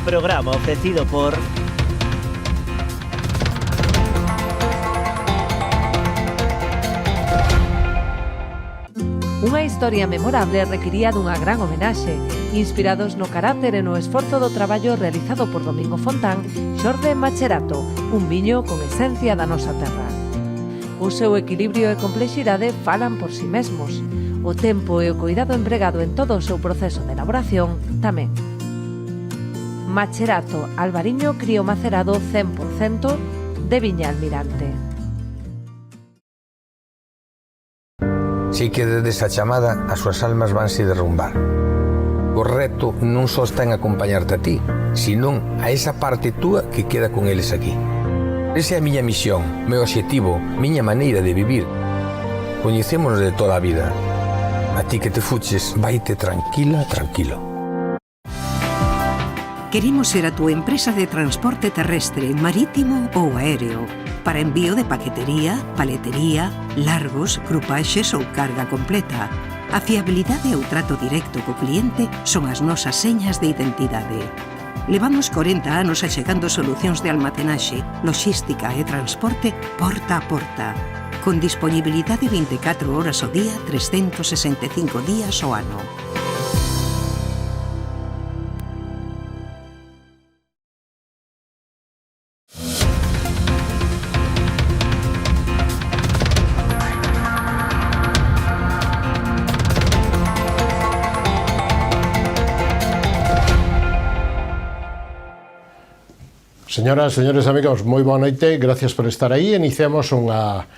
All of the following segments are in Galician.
programa ofrecido por... Unha historia memorable requiría dunha gran homenaxe, inspirados no carácter e no esforzo do traballo realizado por Domingo Fontán, Xorde Macherato, un viño con esencia da nosa terra. O seu equilibrio e complexidade falan por si mesmos. O tempo e o cuidado empregado en todo o seu proceso de elaboración tamén. Macherato Albariño Crío Macerado 100% de Viña Almirante. Si que desde esa chamada as súas almas vanse derrumbar. O reto non só está en acompañarte a ti, senón a esa parte túa que queda con eles aquí. Esa é a miña misión, meu obxectivo, miña maneira de vivir. Coñecémonos de toda a vida. A ti que te fuches, vaite tranquila, tranquilo. Queremos ser a túa empresa de transporte terrestre, marítimo ou aéreo, para envío de paquetería, paletería, largos, grupaxes ou carga completa. A fiabilidade e o trato directo co cliente son as nosas señas de identidade. Levamos 40 anos achegando solucións de almacenaxe, logística e transporte porta a porta, con disponibilidade 24 horas ao día, 365 días ao ano. Señoras, señores amigos, moi boa noite, gracias por estar aí. Iniciamos unha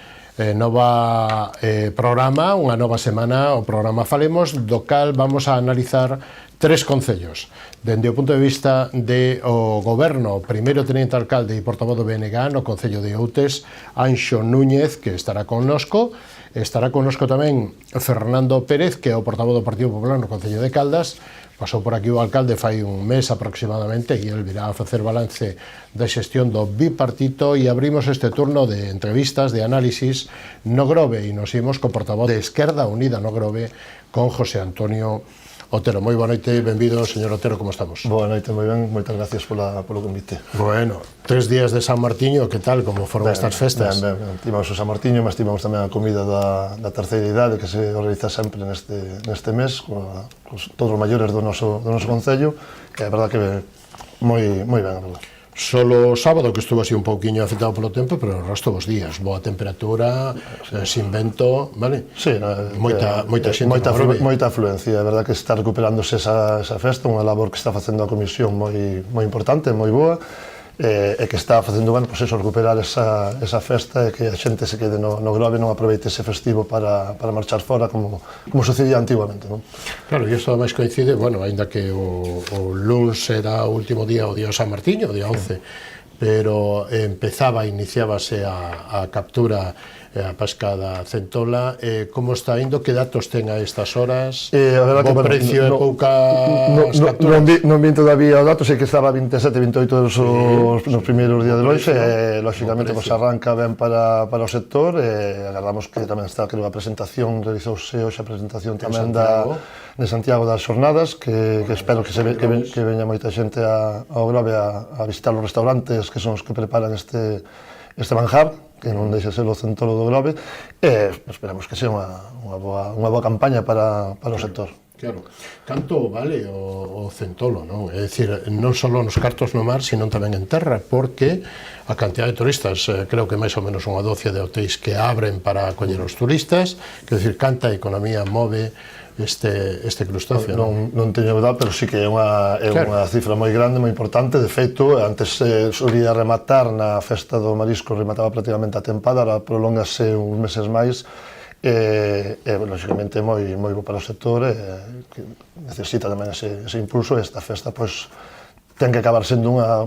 nova programa, unha nova semana, o programa Falemos, do cal vamos a analizar tres concellos. Dende o punto de vista do goberno, primeiro teniente alcalde e portavoz do BNG no concello de Outes, Anxo Núñez, que estará connosco. Estará connosco tamén Fernando Pérez, que é o portavoz do Partido Popular no concello de Caldas. Pasou por aquí o alcalde fai un mes aproximadamente e el virá a facer balance da xestión do bipartito e abrimos este turno de entrevistas, de análisis no Grove e nos imos co portavoz de Esquerda Unida no Grove con José Antonio Otero. Moi boa noite, benvido, señor Otero, como estamos? Boa noite, moi ben, moitas gracias polo convite. Bueno, 3 días de San Martiño, que tal, como foron estas festas? Ben, tivemos o San Martiño, mas tivemos tamén a comida da terceira idade, que se realiza sempre neste mes, con todos os maiores do noso concello, que é verdad que moi ben, a verdad. Solo o sábado que estuvo así un pouquiño afectado polo tempo, pero o resto dos días, boa temperatura, sin vento, vale? Sí, moita xente. Moita afluencia, é verdad que está recuperándose esa festa, unha labor que está facendo a comisión moi importante, moi boa, e que está facendo, bueno, pues eso, recuperar esa festa e que a xente se quede no Grove, non aproveite ese festivo para marchar fora como sucedía antiguamente, non? Claro, e isto ademais coincide, bueno, ainda que o luns era o último día, o día San Martiño, o día 11, pero iniciábase a captura a pesca da centola. Como está indo? Que datos ten a estas horas? Bo precio e poucas capturas? Non vin todavía o dato, sei que estaba 27, 28 nos primeiros días de hoxe, e lógicamente arranca ben para o sector, e agardamos que tamén está, creo, a presentación, realizouse hoxe a presentación tamén de Santiago das Xornadas, que espero que veña moita xente ao Grove a visitar os restaurantes que son os que preparan este manjar, que non deixa ser o centolo do Grove, e esperamos que sea unha boa campaña para o sector. Claro. Canto vale o centolo, non? É dicir, non só nos cartos no mar, sino tamén en terra, porque a cantidad de turistas, creo que máis ou menos unha docia de hotéis que abren para acoller os turistas, quer dicir, canta a economía move este crustáceo. Non teño verdade, pero sí que é unha cifra moi grande, moi importante. De feito, antes solía rematar na festa do marisco, remataba prácticamente a tempada, ahora prolongase uns meses máis, e lógicamente moi bo para o sector, que necesita tamén ese impulso, e esta festa ten que acabar sendo unha...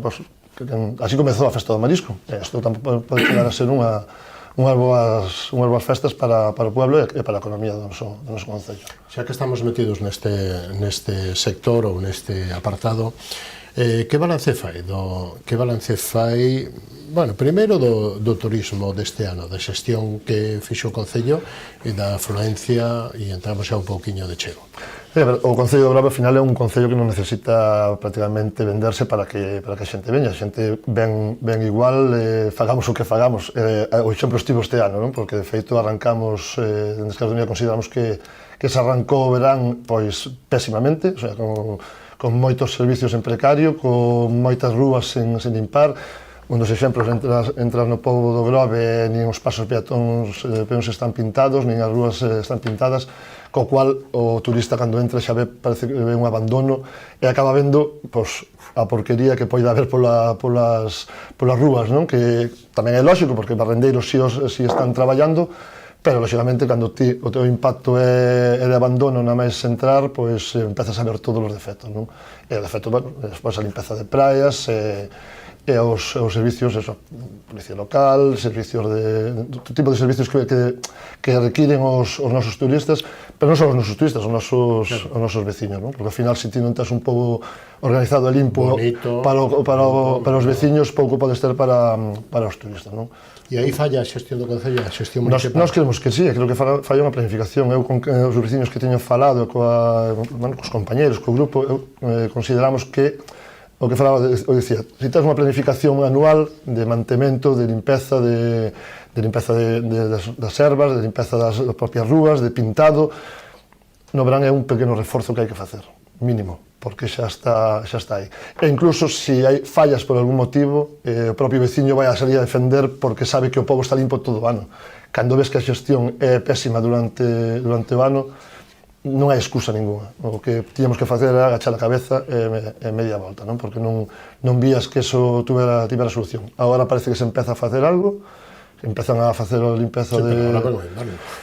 Así comezou a festa do marisco, isto tampouco pode chegar a ser unhas boas festas para o pueblo e para a economía do noso concello. Xa que estamos metidos neste sector ou neste apartado, Que balance fai bueno, primeiro do turismo deste ano, da xestión que fixo o Concello e da afluencia, e entramos xa un pouquiño de chego. O Concello de Grove, ao final, é un concello que non necesita prácticamente venderse para que a xente veña. A xente ven igual, fagamos o que fagamos. O exemplo estivo este ano, non? Porque, de feito, arrancamos, dende Esquerda Unida consideramos que se arrancou o verán pois pésimamente, o sea, con moitos servicios en precario, con moitas rúas sen limpar. Un dos exemplos, entras no pobo do Grove, nin os pasos peóns están pintados, nin as rúas están pintadas, co cual o turista cando entra xa parece que ve un abandono e acaba vendo a porquería que pode haber polas rúas, non? Que tamén é lógico, porque barrendeiros si están traballando, pero, lógicamente, cando o teu impacto é de abandono na máis entrar, pois empezas a ver todos os defectos, non? E o defecto, bueno, despois a limpeza de praias, e os servicios, policía local, servicios todo tipo de servicios que requiren os nosos turistas, pero non só os nosos turistas, os nosos veciños, non? Porque, ao final, se ti non tens un pobo organizado e limpo para os veciños, pouco podes ter para os turistas, non? E aí falla a xestión do Concello, a xestión municipal? Nós creemos que sí, creo que falla unha planificación. Eu, con os veciños que teño falado, cos compañeros, co grupo, consideramos que o que falaba, eu dicía, se tens unha planificación anual de mantemento, de limpeza das ervas, de limpeza das propias rúas, de pintado, no verán é un pequeno reforzo que hai que facer, mínimo, porque xa está aí. E incluso, se hai fallas por algún motivo, o propio veciño vai a salir a defender porque sabe que o pobo está limpo todo o ano. Cando ves que a xestión é pésima durante o ano, non hai excusa ninguna. O que tiñamos que facer era agachar a cabeza e media volta, non? Porque non vías que eso tivera solución. Agora parece que se empeza a facer algo, empezan a facer a limpeza de...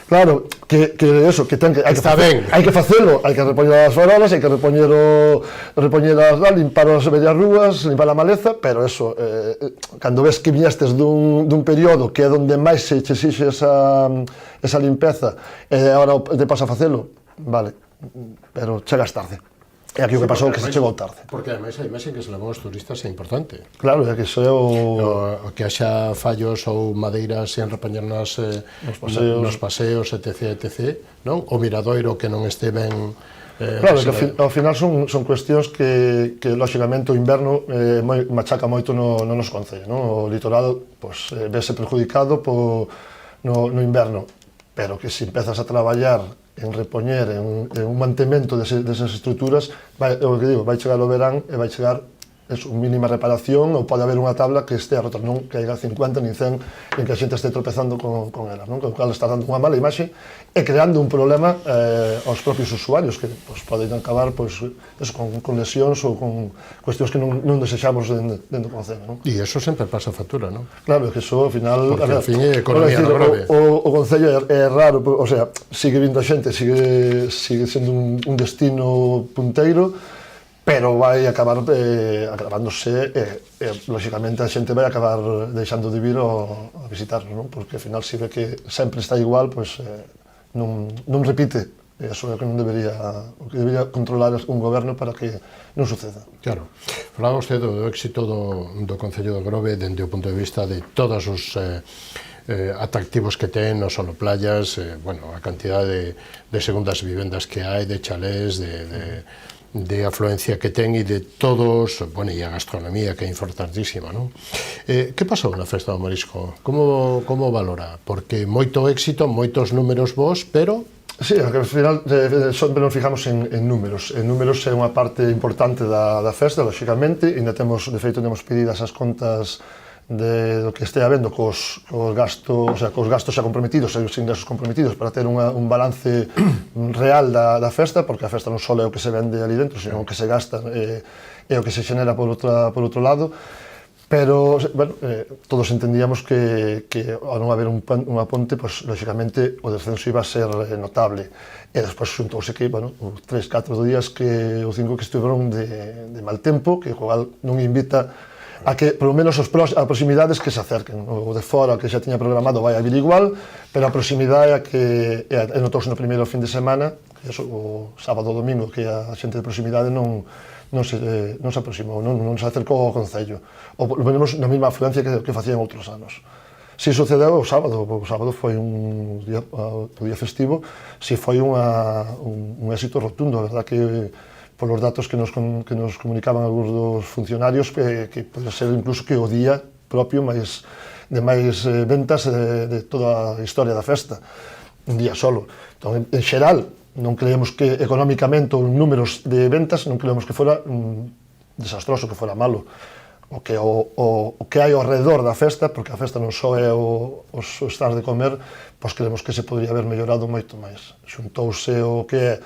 Claro, que eso, que hai que facelo, hai que repoñer as farolas, hai que repoñer limpar as vellas rúas, limpar a maleza, pero eso, cando ves que viñestes dun período que é onde máis se exixe esa limpeza, e agora te pasa a facelo, vale, pero chegas tarde. É aquí o que pasou, que se chegou tarde. Porque, ademais, a imaxe que se levou os turistas é importante. Claro, é que iso é o que haxa fallos ou madeiras sen repoñer nos paseos, etc., non? O miradoiro que non este ben... Claro, que ao final son cuestións que lógicamente, o inverno machaca moito no noso concello, non? O litoral, vese perjudicado no inverno, pero que se empezas a traballar en repoñer, en un mantemento desas estruturas, vai chegar o verán e vai chegar mínima reparación, ou pode haber unha tabla que este a rota, non que haiga 50 nin 100 en que a xente este tropezando con elas, non? Con o cual está dando unha mala imaxe e creando un problema aos propios usuarios que poden acabar con lesións ou con cuestións que non desexamos dentro do concello, non? E iso sempre pasa factura, non? Claro, que iso ao final... Porque ao fin é economía do Grove. O concello é raro, o sea, sigue vindo a xente, sigue sendo un destino punteiro, pero vai acabar agravándose e, lógicamente, a xente vai acabar deixando de vir a visitarnos, non? Porque, ao final, se ve que sempre está igual, pois non repite. Eso é o que debería controlar un goberno para que non suceda. Claro. Falaba usted do éxito do Concello do Grove dende o punto de vista de todos os atractivos que ten, non só playas, a cantidade de segundas vivendas que hai, de chalés, de afluencia que ten e de todos, e a gastronomía que é importantísima, non? Que pasou na Festa do Marisco? Como valora? Porque moito éxito, moitos números bons, pero... Sí, ao final sempre nos fijamos en números. En números é unha parte importante da festa, lógicamente, e de feito temos pedidas as contas do que este habendo cos gastos xa comprometidos e os ingresos comprometidos para ter un balance real da festa, porque a festa non só é o que se vende ali dentro, sino o que se gasta e o que se xenera por outro lado. Pero, todos entendíamos que ao non haber unha ponte, lógicamente, o descenso iba a ser notable. E despois xuntouse que, os 3-4 días ou 5 que estiveron de mal tempo, que igual non invita a que, polo menos, as proximidades que se acerquen. O de fora, que xa tiña programado, vai a vir igual, pero a proximidade é que notouse no primeiro fin de semana, o sábado ou domingo, que a xente de proximidade non non se aproximou, non se acercou ao Concello, ou polo menos na mesma afluencia que facían outros anos. Si sucedeu o sábado foi un día festivo, si foi un éxito rotundo, a verdad que polos datos que nos comunicaban algúns dos funcionarios, que pode ser incluso que o día propio de máis ventas de toda a historia da festa, un día solo. Entón, en xeral, non creemos que económicamente ou en números de ventas non creemos que fora desastroso, que fora malo. O que hai ao redor da festa, porque a festa non só é o estar de comer, pois creemos que se podría haber mellorado moito máis. Xuntouse o que é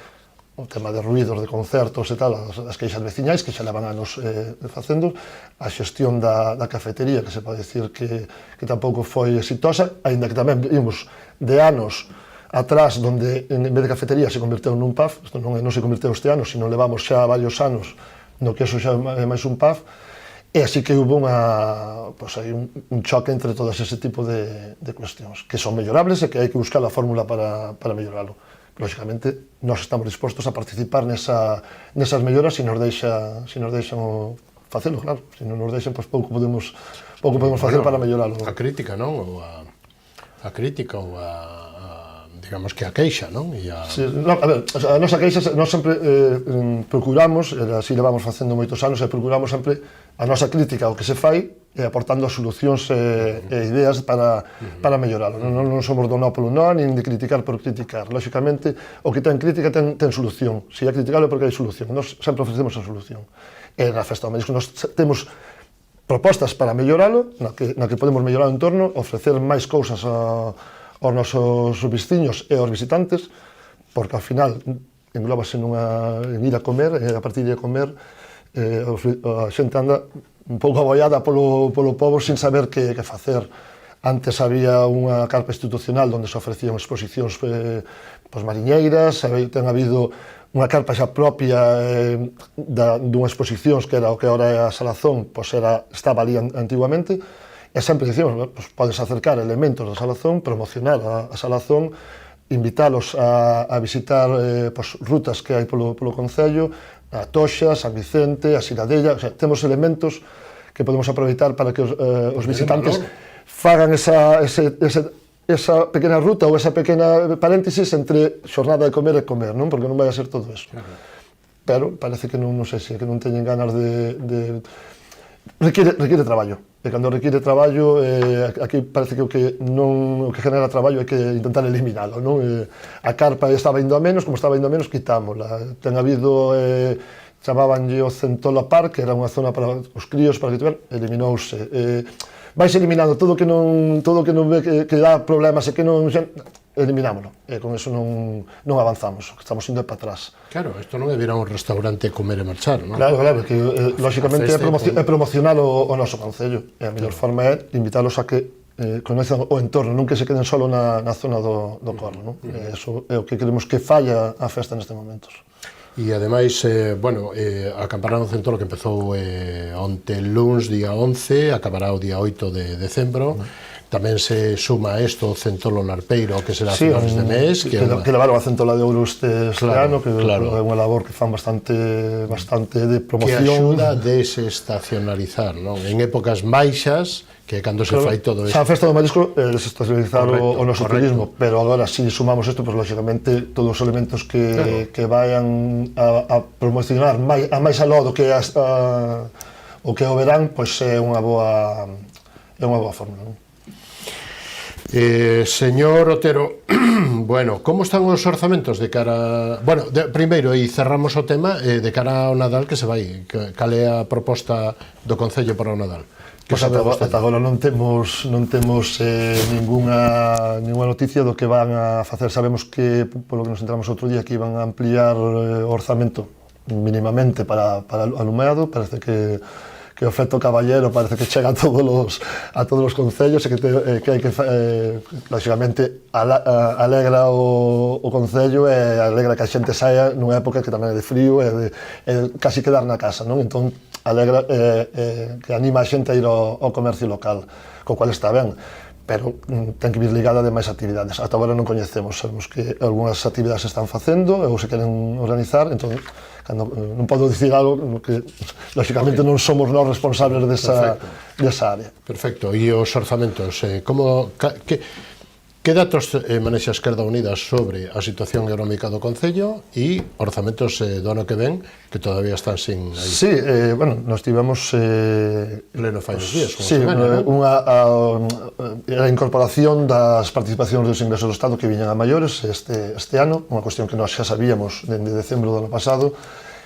o tema de ruidos, de concertos e tal, as queixas veciñais, que xa levan anos facendo, a xestión da cafetería, que se pode dicir que tampouco foi exitosa, aínda que tamén vimos de anos atrás, donde en vez de cafetería se converteu nun pub, isto non se converteu este ano, sino levamos xa varios anos no que eso xa é máis un pub, e así que hubo un choque entre todas ese tipo de cuestións, que son mellorables e que hai que buscar a fórmula para melloralo. Lógicamente, nós estamos dispostos a participar nesas melloras se nos deixan facelo, claro. Se non nos deixan, pouco podemos facer para melloralo. A crítica, non? A crítica ou digamos que a queixa, non? Sí, a ver, a nosa queixa, nós sempre procuramos, así levamos facendo moitos anos, e procuramos sempre a nosa crítica ao que se fai e aportando as solucións e ideas para melloralo. Non somos do no polo no, nin de criticar por criticar. Lógicamente, o que ten crítica ten solución. Se é criticable porque hai solución. Nós sempre ofrecemos a solución. E na Festa do Marisco nós temos propostas para melloralo, na que podemos mellorar o entorno, ofrecer máis cousas aos nosos veciños e aos visitantes, porque ao final englobase en ir a comer, e a partir de comer a xente anda un pouco aboiada polo pobo sin saber que facer. Antes había unha carpa institucional onde se ofrecían exposicións mariñeiras, ten habido unha carpa xa propia dunha exposicións que era o que agora é a Salazón, estaba ali antiguamente. E sempre dicimos, podes acercar elementos da Salazón, promocionar a Salazón, invítalos a visitar rutas que hai polo Concello, a Toxa, San Vicente, a Siradella, temos elementos que podemos aproveitar para que os visitantes fagan esa pequena ruta ou esa pequena paréntesis entre xornada de comer e comer, non? Porque non vai a ser todo eso. Pero parece que non sei se que non teñen ganas de requiere traballo. E cando requiere traballo, aquí parece que o que genera traballo hai que intentar eliminalo, non? A carpa estaba indo a menos, como estaba indo a menos, quitámola. Ten habido, chamabanlle o Centola Park, que era unha zona para os críos, para que tuveran, eliminouse. Vais eliminando todo o que non ve que dá problemas e que non... eliminámoslo, e con eso non avanzamos, estamos indo para atrás. Claro, isto non é vir a un restaurante comer e marchar, non? Claro, que lógicamente é promocionar o noso concello, e a mellor forma é invitalos a que conozcan o entorno, non que se queden solo na zona do Corno, non? Eso é o que queremos que falla a festa nestes momentos. E ademais, a campaña do Centolo que empezou onte luns, día 11, acabará o día 8 de decembro. Tamén se suma a isto o Centolo Larpeiro, que será a finales de mes. Que levaron a Centola de Ouro este ano, que é unha labor que fan bastante de promoción. Que axuda a desestacionalizar, non? En épocas baixas, que é cando se fai todo isto. Xa a Festa do Marisco é desestacionalizar o noso turismo, pero agora, se sumamos isto, pues, lógicamente, todos os elementos que vayan a promocionar a máis aló do que o que o verán, pois é unha boa fórmula, non? Señor Otero, bueno, como están os orzamentos de cara... Bueno, primeiro, e cerramos o tema, de cara ao Nadal que se vai. Cal é a proposta do Concello para o Nadal? Pois ata agora non temos ninguna noticia do que van a facer. Sabemos que, polo que nos entramos outro día, que iban a ampliar o orzamento mínimamente para alumeado. Parece que o efecto caballero parece que chega a todos os concellos e que hai que lógicamente alegra o concello e alegra que a xente saia nunha época que tamén é de frío e casi quedar na casa, non? Entón alegra que anima a xente a ir ao comercio local, co cual está ben. pero ten que vir ligada de máis actividades. Ata agora non coñecemos, sabemos que algunhas actividades se están facendo ou se queren organizar, entón non podo dicir algo que lógicamente non somos nós responsables desa área. Perfecto, e os orzamentos, que datos manexa Esquerda Unida sobre a situación económica do Concello e orzamentos do ano que ven que todavía están sin aí? Sí, bueno, nos tivemos Leno fai uns días, sí, a incorporación das participacións dos ingresos do Estado que viñan a maiores este ano, unha cuestión que nós xa sabíamos dende decembro do ano pasado,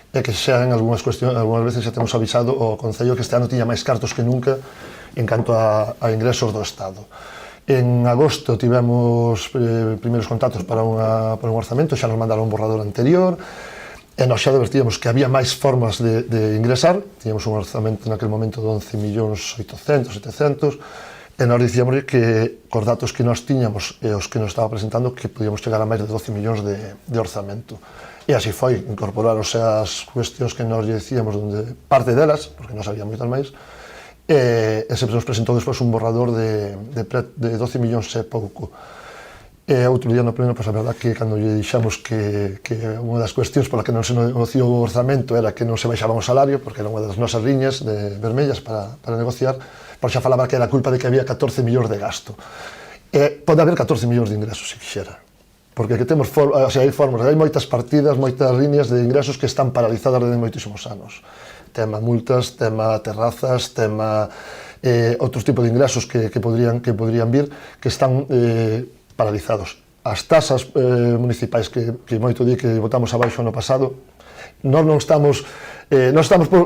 e que xa en algunhas veces xa temos avisado o Concello que este ano tiña máis cartos que nunca en canto a ingresos do Estado. En agosto tivemos primeiros contactos para un orzamento, xa nos mandaron un borrador anterior, e nós xa advertíamos que había máis formas de ingresar, tiñamos un orzamento naquele momento de 11.800.000, 700, e nós dicíamos que cos datos que nós tiñamos e os que nos estaba presentando que podíamos chegar a máis de 12 millóns de orzamento. E así foi, incorporaronse as cuestións que nós dicíamos, donde parte delas, porque non sabía moitas máis, e se nos presentou despois un borrador de 12 millóns e pouco. E outro día no pleno, pois a verdad que cando lle dixamos que unha das cuestións pola que non se negociou o orzamento era que non se baixaban o salario, porque era unha das nosas liñas vermellas para negociar, pois xa falaba que era culpa de que había 14 millóns de gasto. E pode haber 14 millóns de ingresos, se quixera. Porque que temos, hai fórmulas, hai moitas partidas, moitas líneas de ingresos que están paralizadas desde moitísimos anos. Tema multas, tema terrazas, tema outros tipos de ingresos que podrían vir, que están paralizados. As tasas municipais que moito di que votamos abaixo ano pasado, nós non estamos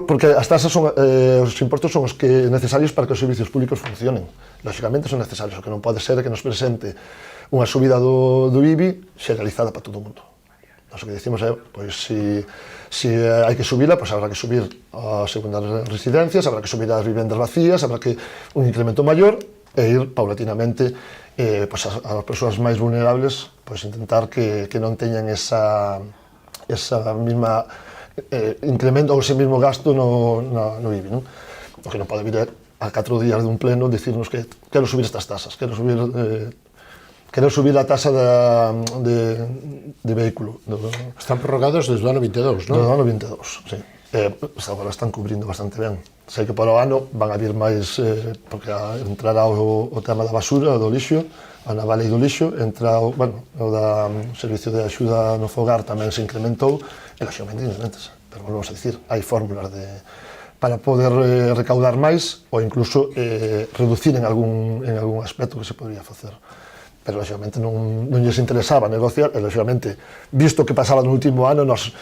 porque as tasas son os impostos son os que necesarios para que os servicios públicos funcionen. Lógicamente son necesarios, o que non pode ser é que nos presente unha subida do IBI xeneralizada para todo o mundo. Nós o que dicimos é, pois, se hai que subila, pois habrá que subir as segundas residencias, habrá que subir as vivendas vacías, habrá que un incremento maior e ir paulatinamente pois as persoas máis vulnerables, pois intentar que non teñan esa mesma incremento ou ese mesmo gasto no IBI, non? O que non pode vir a 4 días dun pleno dicirnos que quero subir estas tasas, quero subir a tasa de vehículo. Están prorrogados desde o ano 22, non? Desde o ano 22, sí. Agora están cubrindo bastante ben. Sei que para o ano van a vir máis, porque entrará o tema da basura, do lixo, a nova lei do lixo, entra o da servicio de axuda no fogar tamén se incrementou, e lógicamente incrementas. Pero volvemos a dicir, hai fórmulas para poder recaudar máis ou incluso reducir en algún aspecto que se podría facer. Pero lógicamente non lles interesaba negociar, e lógicamente, visto que pasaba no último ano, nos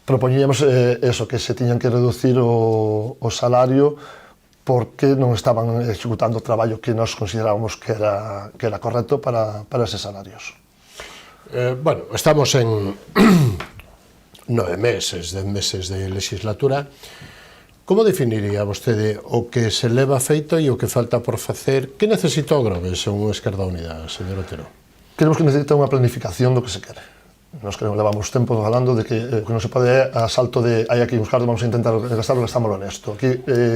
propoñíamos eso, que se tiñan que reducir o salario porque non estaban executando o traballo que nos considerábamos que era correcto para eses salarios. Bueno, estamos en 9 meses, 10 meses de legislatura. Como definiría vostede o que se leva feito e o que falta por facer? Que necesita o Grove, según Esquerda Unida, señor Otero? Creemos que necesita unha planificación do que se quere. Nos levamos tempo falando de que o que non se pode é a salto de hai aquí uns cartos, vamos a intentar gastarlo honesto. Aquí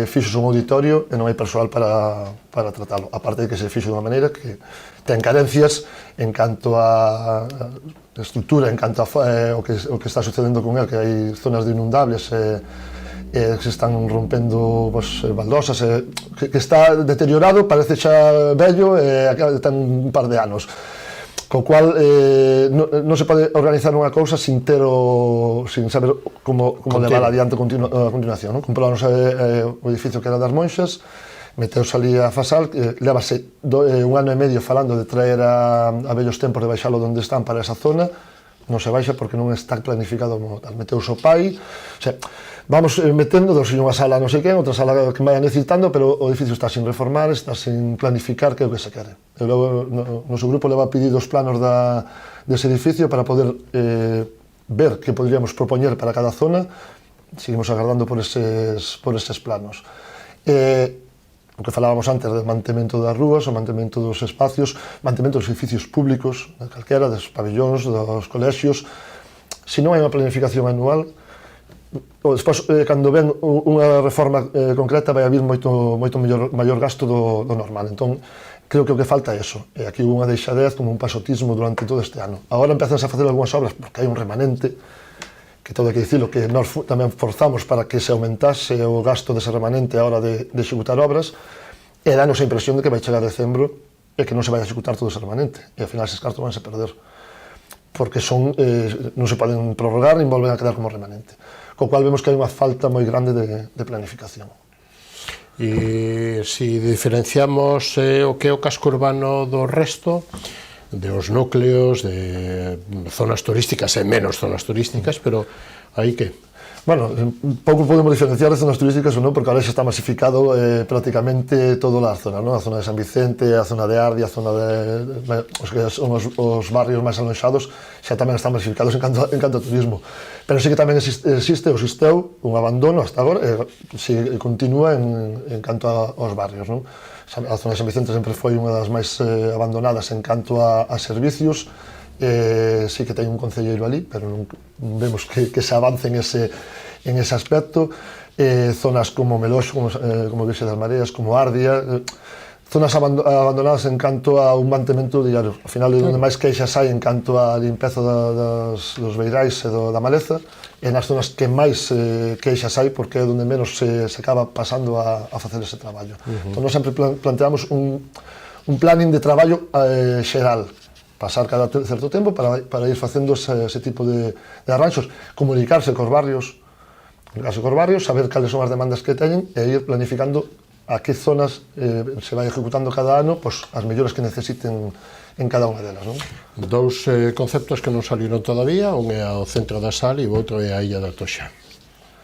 fixos un auditorio e non hai persoal para tratalo. Aparte de que se fixo de unha maneira que ten carencias en canto a estrutura, en canto a o que está sucedendo con el, que hai zonas de inundables que se están rompendo baldosas, que está deteriorado, parece xa vello e ten un par de anos. Co cual non se pode organizar unha cousa sin saber como levar adiante a continuación. Compraron o edificio que era das Monxas, meteus ali a fasal, levase un ano e medio falando de traer a vellos tempos de baixalo onde están para esa zona, non se baixa porque non está planificado como tal. Meteus o pai, vamos metendo unha sala non sei quen, outra sala que vaya necesitando, pero o edificio está sin reformar, está sin planificar que é o que se quere. E logo, o noso grupo leva pedido os planos dese edificio para poder ver que podríamos propoñer para cada zona. Seguimos agardando por eses planos. O que falábamos antes do mantemento das rúas, o mantemento dos espacios, mantemento dos edificios públicos, de calquera, dos pabellóns, dos colexios. Se non hai unha planificación anual, despois, cando ven unha reforma concreta, vai haber moito maior gasto do normal. Entón, creo que o que falta é eso. E aquí hubo unha deixadez, como un pasotismo durante todo este ano. Agora empezan a facer algunhas obras porque hai un remanente, que todo hai que dicilo, que nós tamén forzamos para que se aumentase o gasto dese remanente a hora de executar obras, e danos a impresión de que vai chegar decembro e que non se vai a executar todo ese remanente. E ao final eses cartos vanse perder. Porque non se poden prorrogar nin volven a quedar como remanente. Co cual vemos que hai unha falta moi grande de planificación. E se diferenciamos o que é o casco urbano do resto, de os núcleos, de zonas turísticas e menos zonas turísticas, pero aí que? Bueno, pouco podemos diferenciar de zonas turísticas ou non, porque ahora xa está masificado prácticamente toda a zona, non? A zona de San Vicente, a zona de Ardi, a zona de os que son os barrios máis alonxados, xa tamén están masificados en canto a turismo. Pero sí que tamén existeu un abandono hasta agora, e continúa en canto aos barrios, non? A zona de San Vicente sempre foi unha das máis abandonadas en canto a servicios. Sí que ten un concelleiro ali, pero non vemos que se avance en ese aspecto. Zonas como Meloxo, como Virxe das Mareas, como Ardia, zonas abandonadas en canto a un mantemento diario. Ao final, onde máis queixas hai en canto a limpeza dos beirais e da maleza, e nas zonas que máis queixas hai, porque é onde menos se acaba pasando a facer ese traballo. Entón, nós sempre planteamos un planning de traballo xeral, pasar cada certo tempo para ir facendo ese tipo de arranxos, comunicarse cos barrios, saber cales son as demandas que teñen e ir planificando a que zonas se vai ejecutando cada ano as melloras que necesiten en cada unha delas. Dous conceptos que non saliron todavía, un é o centro da Sal e o outro é a Illa da Toxa.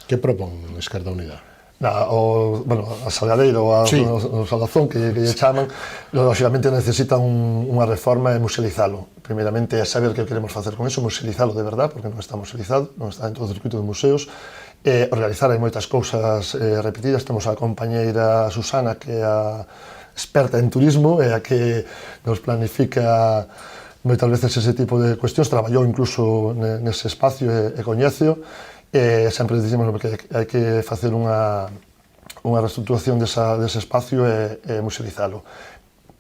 Que propón Esquerda Unida? A Salgadeira ou o Salazón, que lle chaman, lógicamente necesitan unha reforma e musealizalo. Primeiramente é saber que queremos facer con iso, musealizalo de verdad, porque non está musealizado, non está dentro do circuito de museos. Organizar hai moitas cousas repetidas. Temos a compañeira Susana, que é a experta en turismo, e a que nos planifica moitas veces ese tipo de cuestións. Traballou incluso nese espacio e coñeceo. Sempre dicimos que hai que facer unha reestructuración dese espacio e musealizalo.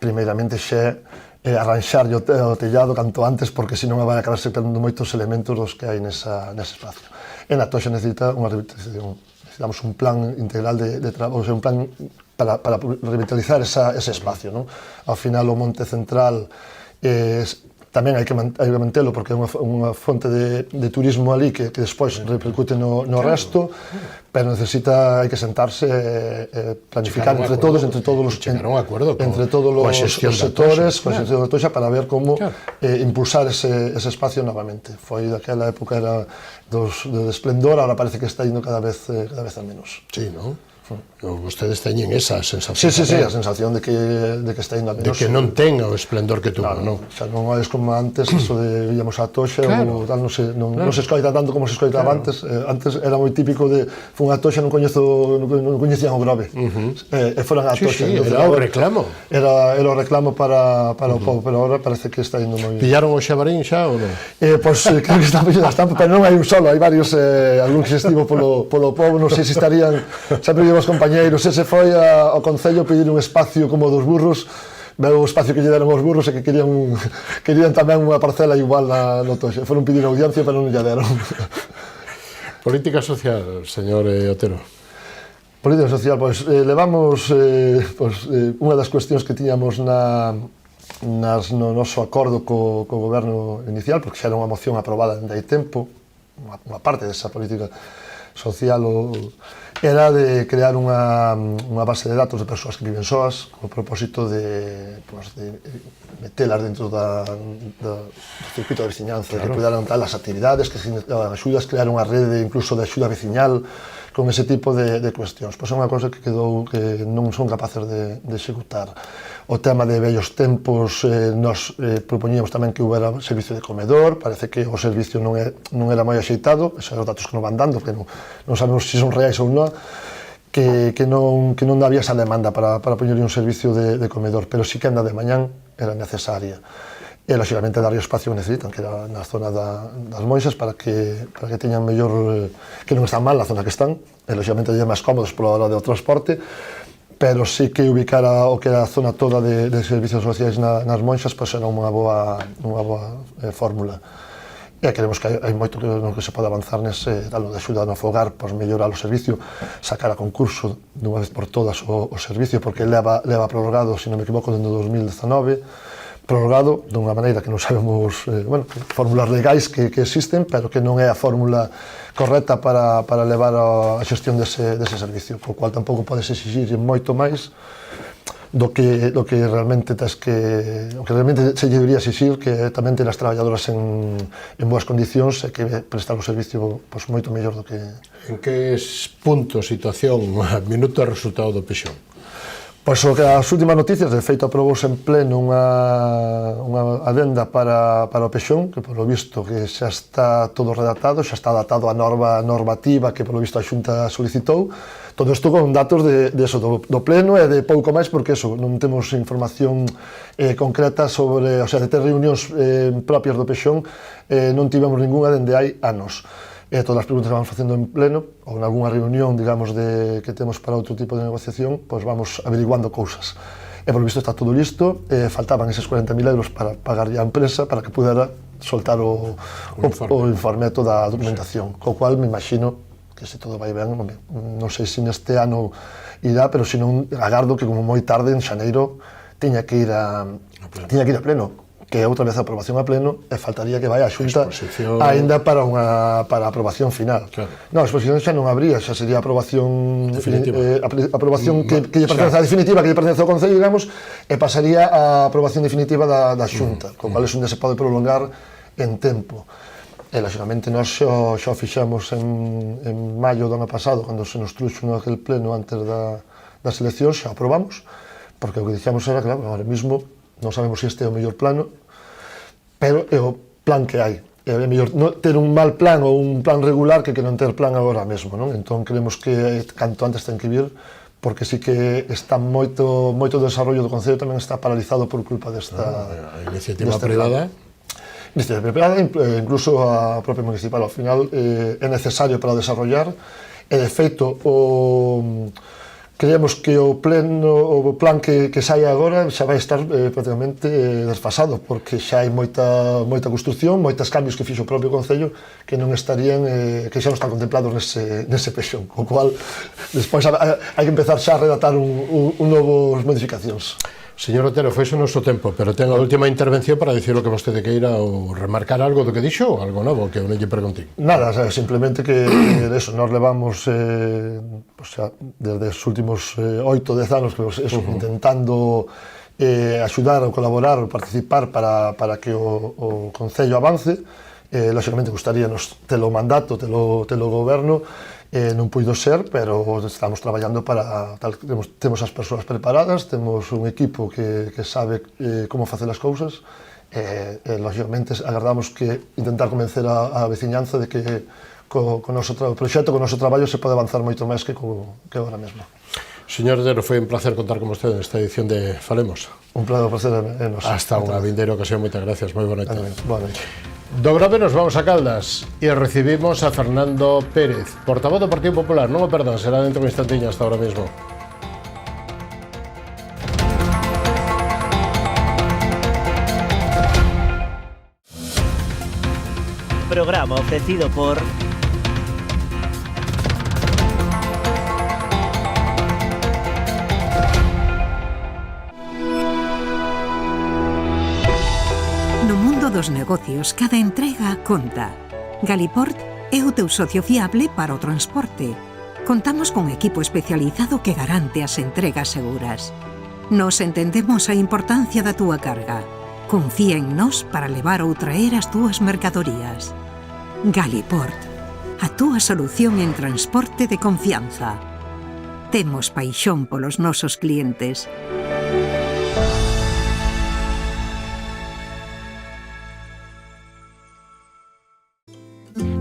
Primeiramente xa arranxar o tellado canto antes, porque senón vai acabar se perdendo moitos elementos dos que hai nese espacio. E na Toxa necesita unha revitalización. Necesitamos un plan integral de traballo, un plan para revitalizar ese espacio. Ao final, o Monte Central tamén hai que mantelo, porque é unha fonte de turismo ali que despois repercute no resto, pero hai que sentarse e planificar entre todos os sectores, coa xestión da Toxa, para ver como impulsar ese espacio novamente. Foi daquela época de esplendor, ahora parece que está indo cada vez a menos. Sí, non? Vostedes teñen esa sensación. Sí, a sensación de que está indo a menos. De que non ten o esplendor que tuvo, non? Xa non é como antes, eso de víamos a Toxa, non se escoita tanto como se escoitaba antes. Antes era moi típico de fun a Toxa, non coñecían o Grove. E foran a Toxa. Era o reclamo. Era o reclamo para o povo, pero agora parece que está indo moi... Pillaron o Xabarín xa ou non? Pois creo que está pillando bastante, pero non hai un solo, hai varios, algún que se estivo polo povo, non sei se estarían... Sempre os compañeiros, ese foi ao Concello pedir un espacio como dos burros, veu o espacio que lle deron os burros e que querían tamén unha parcela igual no Toxa. Foron pedir audiencia, pero non lle deron. Política social, señor Otero. Política social, pois levamos unha das cuestións que tiñamos no noso acordo co goberno inicial, porque xa era unha moción aprobada dende hai tempo, unha parte desa política social era de crear unha base de datos de persoas que viven soas, co propósito de metelas dentro do circuito de veciñanza, que puderan dar as actividades, que axudas, crear unha rede incluso de axuda veciñal, con ese tipo de cuestións. Pois é unha cosa que quedou que non son capaces de executar. O tema de vellos tempos, nos propoñíamos tamén que houbera servicio de comedor, parece que o servicio non era moi axeitado, esos os datos que nos van dando, que non sabemos se son reais ou non, que non había esa demanda para poñer un servicio de comedor, pero sí que anda de mañán era necesaria. E, lógicamente, darlle o espacio que necesitan, que era na zona das Moixas, para que teñan mellor, que non están mal na zona que están, e, lógicamente, lle máis cómodos pola hora do transporte, pero sí que ubicar o que era a zona toda de servicios sociais nas Monxas, pois era unha boa fórmula. E queremos que hai moito no que se pode avanzar nese dalo de axuda no fogar, pois mellorar o servicio, sacar a concurso dunha vez por todas o servicio, porque leva prorrogado, se non me equivoco, dende 2019, prorrogado dunha maneira que non sabemos, fórmulas legais que existen, pero que non é a fórmula correcta para levar a xestión dese servicio, co cual tampouco podes exigir moito máis do que realmente se lle debería exigir, que tamén ter as traballadoras en boas condicións e que prestar o servicio moito mellor do que... En que punto, situación, minuto e resultado do Pexón? Pois as últimas noticias, de feito aprobouse en pleno unha adenda para o Pexón, que polo visto que xa está todo redactado, xa está adaptado a normativa que polo visto a Xunta solicitou. Todo isto con datos do pleno e de pouco máis, porque non temos información concreta sobre, o sea, de ter reunións propias do Pexón, non tivemos ninguna dende hai anos. Todas as preguntas que vamos facendo en pleno, ou en algunha reunión, digamos, que temos para outro tipo de negociación, pois vamos averiguando cousas. E, por visto, está todo listo, faltaban eses 40.000 euros para pagar a empresa para que pudera soltar o informe a toda a documentación, co cual me imagino que se todo vai ben, non sei se neste ano irá, pero se non, agardo que como moi tarde, en xaneiro, tiña que ir a pleno, que é outra vez a aprobación a pleno, e faltaría que vai a Xunta aínda para a aprobación final. Non, a exposición xa non habría, xa sería a aprobación aprobación que lle pertence a definitiva, que lle pertence ao Concello, digamos, e pasaría a aprobación definitiva da Xunta, con cual é onde se pode prolongar en tempo. E, lógicamente, nós xa o fixamos en maio do ano pasado, cando se nos truxo naquele pleno antes das eleccións, xa aprobamos, porque o que dixamos era, claro, ahora mismo non sabemos se este é o mellor plano, pero é o plan que hai. É mellor ter un mal plan ou un plan regular que non ter plan agora mesmo, non? Entón, creemos que canto antes ten que vir, porque sí que está moito desarrollo do Concello tamén está paralizado por culpa desta... A iniciativa privada... Iniciativa privada, incluso a propia municipal, ao final é necesario para desarrollar, e de feito creemos que o plan que saia agora xa vai estar prácticamente desfasado, porque xa hai moita construción, moitos cambios que fixo o propio Concello que non estarían, que xa non están contemplados nese Pexón, co cual despois hai que empezar xa a redactar un novas modificacións. Señor Otero, foi o noso tempo, pero ten a última intervención para dicir o que vostede queira ou remarcar algo do que dixo ou algo novo que eu non lle preguntei. Nada, simplemente que nos levamos desde os últimos 8-10 anos intentando axudar ou colaborar ou participar para que o Concello avance. Lógicamente gustaríanos telo mandato, telo goberno, non puido ser, pero estamos traballando para temos as persoas preparadas, temos un equipo que sabe como facer as cousas, e lógicamente agardamos que intentar convencer a veciñanza de que co noso proxecto, co noso traballo se pode avanzar moito máis que agora mesmo. Señor Otero, foi un placer contar con vostede nesta edición de Falemos. Un placer é nos. Hasta unha vindeira ocasión, moitas gracias, moi boa noite. Boa noite. Do Grove nos vamos a Caldas e recibimos a Fernando Pérez, portavoz do Partido Popular. Non o perdan, será dentro de un instantiño hasta ahora mismo. Programa ofrecido por No mundo dos negocios, cada entrega conta. Galiport é o teu socio fiable para o transporte. Contamos con equipo especializado que garante as entregas seguras. Nos entendemos a importancia da túa carga. Confía en nós para levar ou traer as túas mercadorías. Galiport, a túa solución en transporte de confianza. Temos paixón polos nosos clientes.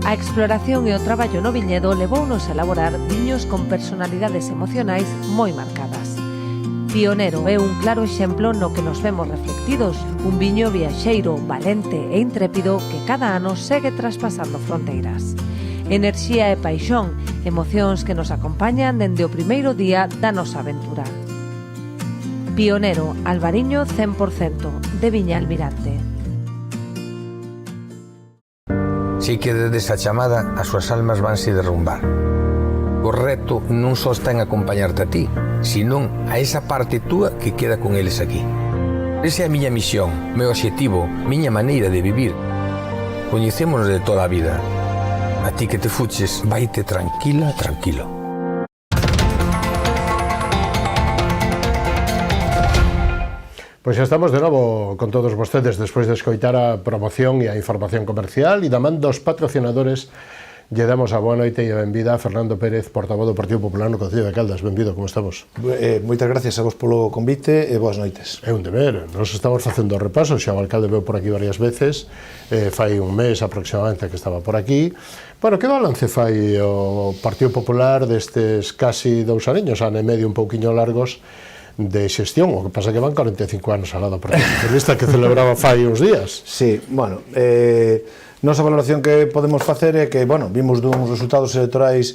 A exploración e o traballo no viñedo levounos a elaborar viños con personalidades emocionais moi marcadas. Pionero é un claro exemplo no que nos vemos reflectidos, un viño viaxeiro, valente e intrépido que cada ano segue traspasando fronteiras. Enerxía e paixón, emocións que nos acompañan dende o primeiro día da nosa aventura. Pionero Albariño 100%, de Viña Almirante. Si quedes a chamada, as súas almas vanse derrumbar. O reto non só está en acompañarte a ti, senón a esa parte túa que queda con eles aquí. Esa é a miña misión, meu obxectivo, miña maneira de vivir. Coñecémonos de toda a vida. A ti que te fuches, vaite tranquila, tranquilo. Pois xa estamos de novo con todos vostedes despois de escoitar a promoción e a información comercial e da man dos patrocinadores lle damos a boa noite e a benvida a Fernando Pérez, portavoz do Partido Popular no Concello de Caldas. Benvido, como estamos? Moitas gracias a vos polo convite e boas noites. É un deber, nos estamos facendo o repaso, xa o alcalde veu por aquí varias veces, fai un mes aproximadamente que estaba por aquí. Bueno, que balance fai o Partido Popular destes casi 2 aneños, ano e medio un pouquiño largos, de xestión, o que pasa que van 45 anos ao lado do Partido Socialista que celebraba fai uns días. Sí, bueno, nosa valoración que podemos facer é que, bueno, vimos duns resultados electorais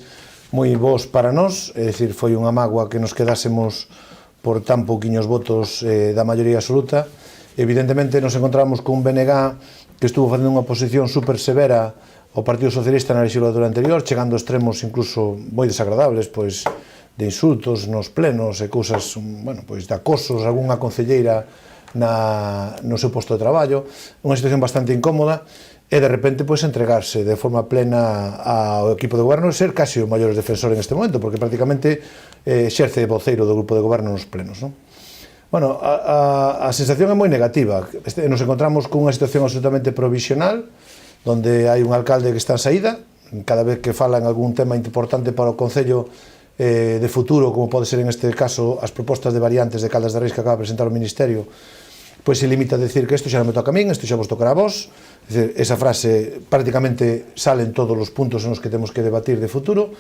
moi bons para nós, é dicir, foi unha mágoa que nos quedásemos por tan pouquiños votos da maioría absoluta. Evidentemente nos encontramos con un BNG que estuvo facendo unha posición super severa ao Partido Socialista na legislatura anterior, chegando a extremos incluso moi desagradables, pois de insultos nos plenos e cousas, bueno, pois de acosos a algunha concelleira no seu posto de traballo, unha situación bastante incómoda, e de repente pois entregarse de forma plena ao equipo de goberno e ser casi o maior defensor en este momento, porque prácticamente exerce voceiro do grupo de goberno nos plenos, non? Bueno, a sensación é moi negativa. Nos encontramos con unha situación absolutamente provisional, onde hai un alcalde que está en saída, cada vez que fala en algún tema importante para o Concello de futuro, como pode ser en este caso as propostas de variantes de Caldas de Reis que acaba de presentar o Ministerio, pois se limita a decir que isto xa non me toca a min, isto xa vos tocará a vos. É dicir, esa frase prácticamente sale en todos os puntos nos que temos que debatir de futuro,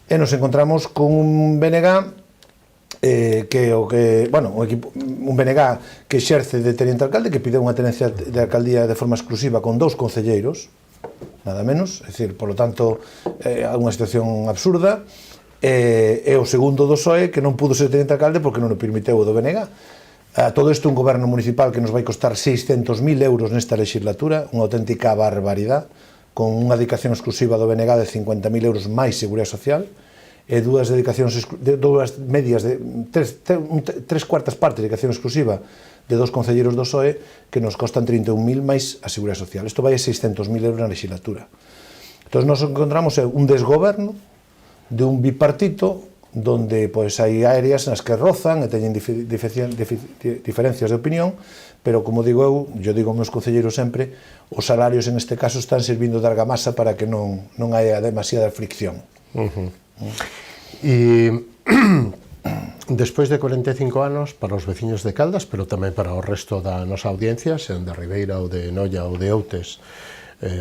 e nos encontramos con un BNG un BNG que exerce de teniente alcalde, que pide unha tenencia de alcaldía de forma exclusiva con 2 concelleiros, nada menos, é dicir, polo tanto, unha situación absurda. E o segundo do PSOE que non pudo ser teniente alcalde porque non o permiteu o do BNG. Todo isto un goberno municipal que nos vai costar 600.000 euros nesta legislatura, unha auténtica barbaridade, con unha dedicación exclusiva do BNG de 50.000 euros máis Seguridade Social e dúas medias de 3/4 partes de dedicación exclusiva de 2 concelleiros do PSOE que nos costan 31.000 máis a Seguridade Social. Isto vai a 600.000 euros na legislatura. Entón nos encontramos un desgoberno de un bipartito donde pois hai áreas nas que rozan e teñen diferencias de opinión, pero como digo eu digo aos meus concelleiros sempre, os salarios en este caso están servindo de argamasa para que non haya demasiada fricción. E despois de 45 anos para os veciños de Caldas, pero tamén para o resto da nosa audiencia, sean de Ribeira ou de Noia ou de Outes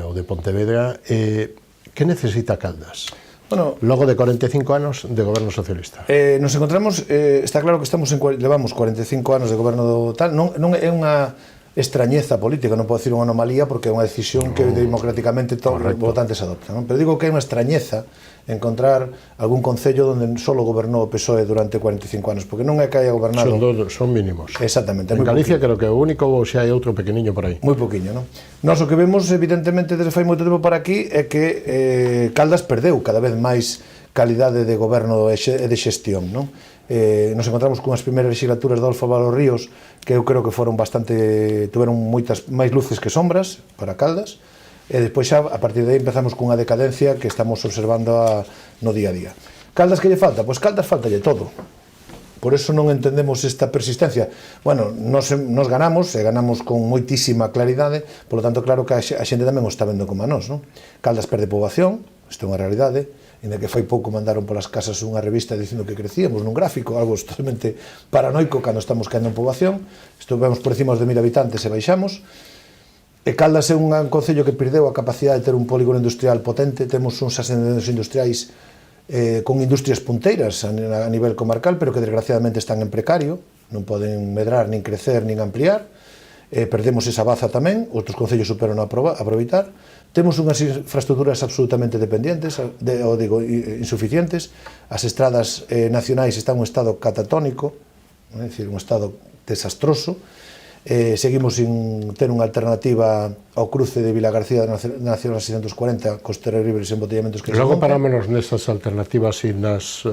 ou de Pontevedra, que necesita Caldas? Bueno, logo de 45 anos de goberno socialista. Nos encontramos, está claro que levamos 45 anos de goberno tal, non é unha extrañeza política, non podo decir unha anomalía porque é unha decisión que democráticamente todos os votantes adoptan, non? Pero digo que é unha extrañeza encontrar algún concello onde solo gobernou o PSOE durante 45 anos, porque non é que haya gobernado... Son mínimos. Exactamente. En Galicia creo que o único ou xa hai outro pequeniño por aí. Moi poquinho, non? Nós o que vemos, evidentemente, desde fai moito tempo para aquí, é que Caldas perdeu cada vez máis calidade de goberno e de xestión, non? Nos encontramos con as primeiras legislaturas de Adolfo Valos Ríos, que eu creo que tuveron moitas máis luces que sombras para Caldas, e despois xa, a partir de aí, empezamos cunha decadencia que estamos observando no día a día. Caldas que lle falta? Pois Caldas faltalle todo. Por eso non entendemos esta persistencia. Bueno, nos ganamos, e ganamos con moitísima claridade, polo tanto, claro que a xente tamén o está vendo como a nós, non? Caldas perde poboación, isto é unha realidade, inda que fai pouco mandaron polas casas unha revista dicindo que crecíamos nun gráfico, algo totalmente paranoico cando estamos caendo en poboación. Estuvemos por encima dos 10.000 habitantes e baixamos. E Caldas é un concello que perdeu a capacidade de ter un polígono industrial potente. Temos uns asentamentos industriais con industrias punteiras a nivel comarcal, pero que desgraciadamente están en precario, non poden medrar, nin crecer, nin ampliar. Perdemos esa baza tamén, outros concellos superan a aproveitar. Temos unhas infraestructuras absolutamente dependientes, insuficientes. As estradas nacionais están en un estado catatónico, é dicir, un estado desastroso. Seguimos sin ter unha alternativa ao cruce de Vilagarcía da Nacional 640 cos terribles embotellamentos que se Logo montan. parámonos nestas alternativas e nas,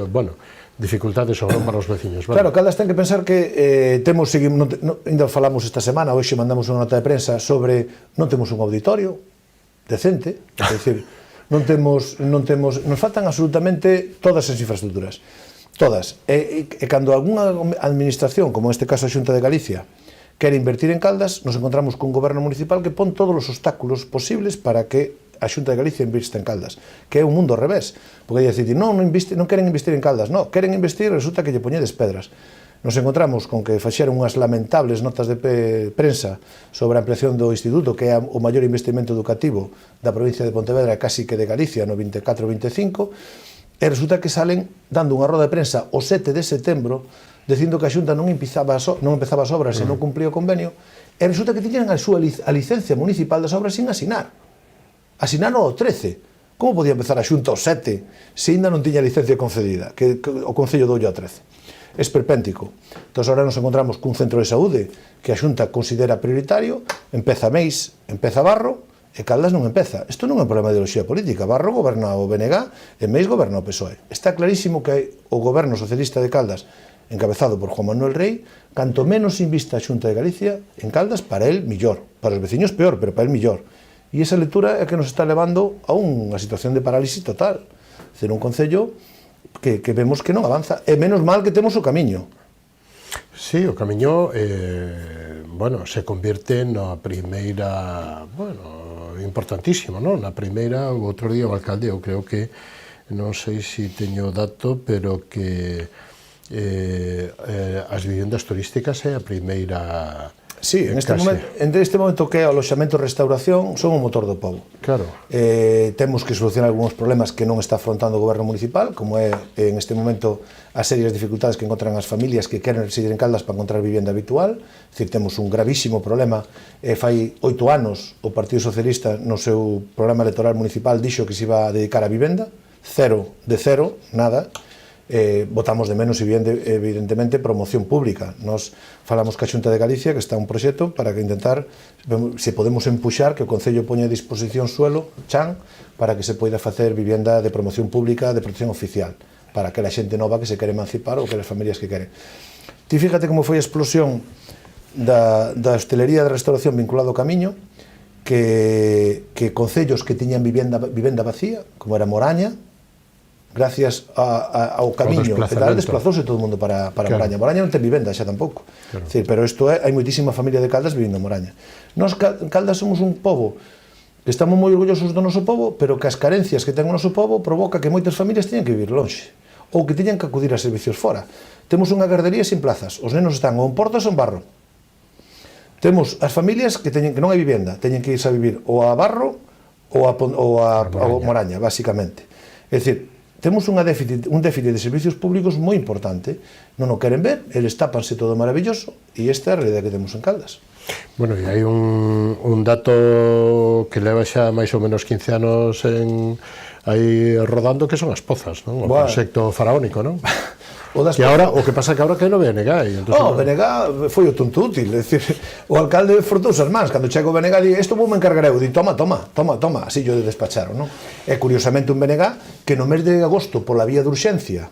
dificultades ou non para os veciños. Claro, Caldas ten que pensar que ainda falamos esta semana, hoxe mandamos unha nota de prensa sobre non temos un auditorio decente, é dicir, nos faltan absolutamente todas as infraestructuras, todas. E cando algunha administración, como neste caso a Xunta de Galicia, quere invertir en Caldas, nos encontramos cun goberno municipal que pon todos os obstáculos posibles para que a Xunta de Galicia invista en Caldas, que é un mundo ao revés, porque hai dicir, non queren investir en Caldas, non, queren investir, resulta que lle poñedes pedras. Nos encontramos con que faxeron unhas lamentables notas de prensa sobre a ampliación do instituto, que é o maior investimento educativo da provincia de Pontevedra, casi que de Galicia, no 24-25, e resulta que salen dando unha roda de prensa o 7 de setembro, dicindo que a Xunta non empezaba as obras e non cumplía o convenio, e resulta que tiñan a licencia municipal das obras sin asinar. Asinaron o 13. Como podía empezar a Xunta o 7 se ainda non tiña licencia concedida, que o Concello doulle ao 13? Esperpéntico. Entón, agora nos encontramos cun centro de saúde que a Xunta considera prioritario, empeza Meis, empeza Barro, e Caldas non empeza. Isto non é un problema de ideoloxía política. Barro goberna o BNG e Meis goberna o PSOE. Está clarísimo que o goberno socialista de Caldas, encabezado por Juan Manuel Rey, canto menos invista a Xunta de Galicia en Caldas, para el millor. Para os veciños peor, pero para el millor. E esa lectura é que nos está levando a unha situación de parálisis total. É dicir, un concello que vemos que non avanza. E menos mal que temos o camiño. Sí, o camiño, se convierte na primeira, importantísimo, non? Na primeira, o outro día o alcalde, eu creo que, non sei se teño dato, pero que as vivendas turísticas é a primeira... Sí, en este momento que é o aloxamento e restauración son o motor do pobo. Claro. Temos que solucionar algúns problemas que non está afrontando o goberno municipal, como é en este momento as serias dificultades que encontran as familias que queren residir en Caldas para encontrar vivenda habitual. É dicir, temos un gravísimo problema. Fai 8 anos o Partido Socialista no seu programa electoral municipal dixo que se iba a dedicar a vivenda, cero, nada. Votamos de menos evidentemente promoción pública. Nos falamos ca Xunta de Galicia que está un proxecto para que intentar se podemos empuxar que o Concello poña a disposición suelo, chan, para que se poida facer vivenda de promoción pública de protección oficial para que a xente nova que se quere emancipar ou que as familias que queren. Ti fíjate como foi a explosión da hostelería de restauración vinculado ao camiño, que concellos que tiñan vivenda vacía, como era Moraña, gracias ao camiño, e tal, desplazouse todo o mundo para Moraña. Moraña non ten vivenda xa tampouco. Pero isto é, hai moitísima familia de Caldas vivindo en Moraña. Nós, Caldas, somos un pobo que estamos moi orgullosos do noso pobo, pero que as carencias que ten o noso pobo provoca que moitas familias teñan que vivir lonxe, ou que teñan que acudir a servicios fora. Temos unha gardería sin plazas, os nenos están ou en Portas ou en Barro. Temos as familias que non hai vivenda, teñen que irse a vivir ou a Barro ou a Moraña, basicamente. É dicir, temos un déficit de servicios públicos moi importante. Non o queren ver, eles tápanse todo maravilloso, e esta é a realidade que temos en Caldas. Bueno, e hai un dato que leva xa máis ou menos 15 anos aí rodando, que son as pozas, non? O proxecto faraónico, non? Que agora, o que pasa que agora que non BNG. O BNG foi o tonto útil, é dicir, o alcalde frotouse as mans, cando chega o BNG di, isto vou me encargar eu, di, toma, así yo de despacharon, non? E curiosamente un BNG que no mes de agosto, pola vía de urxencia,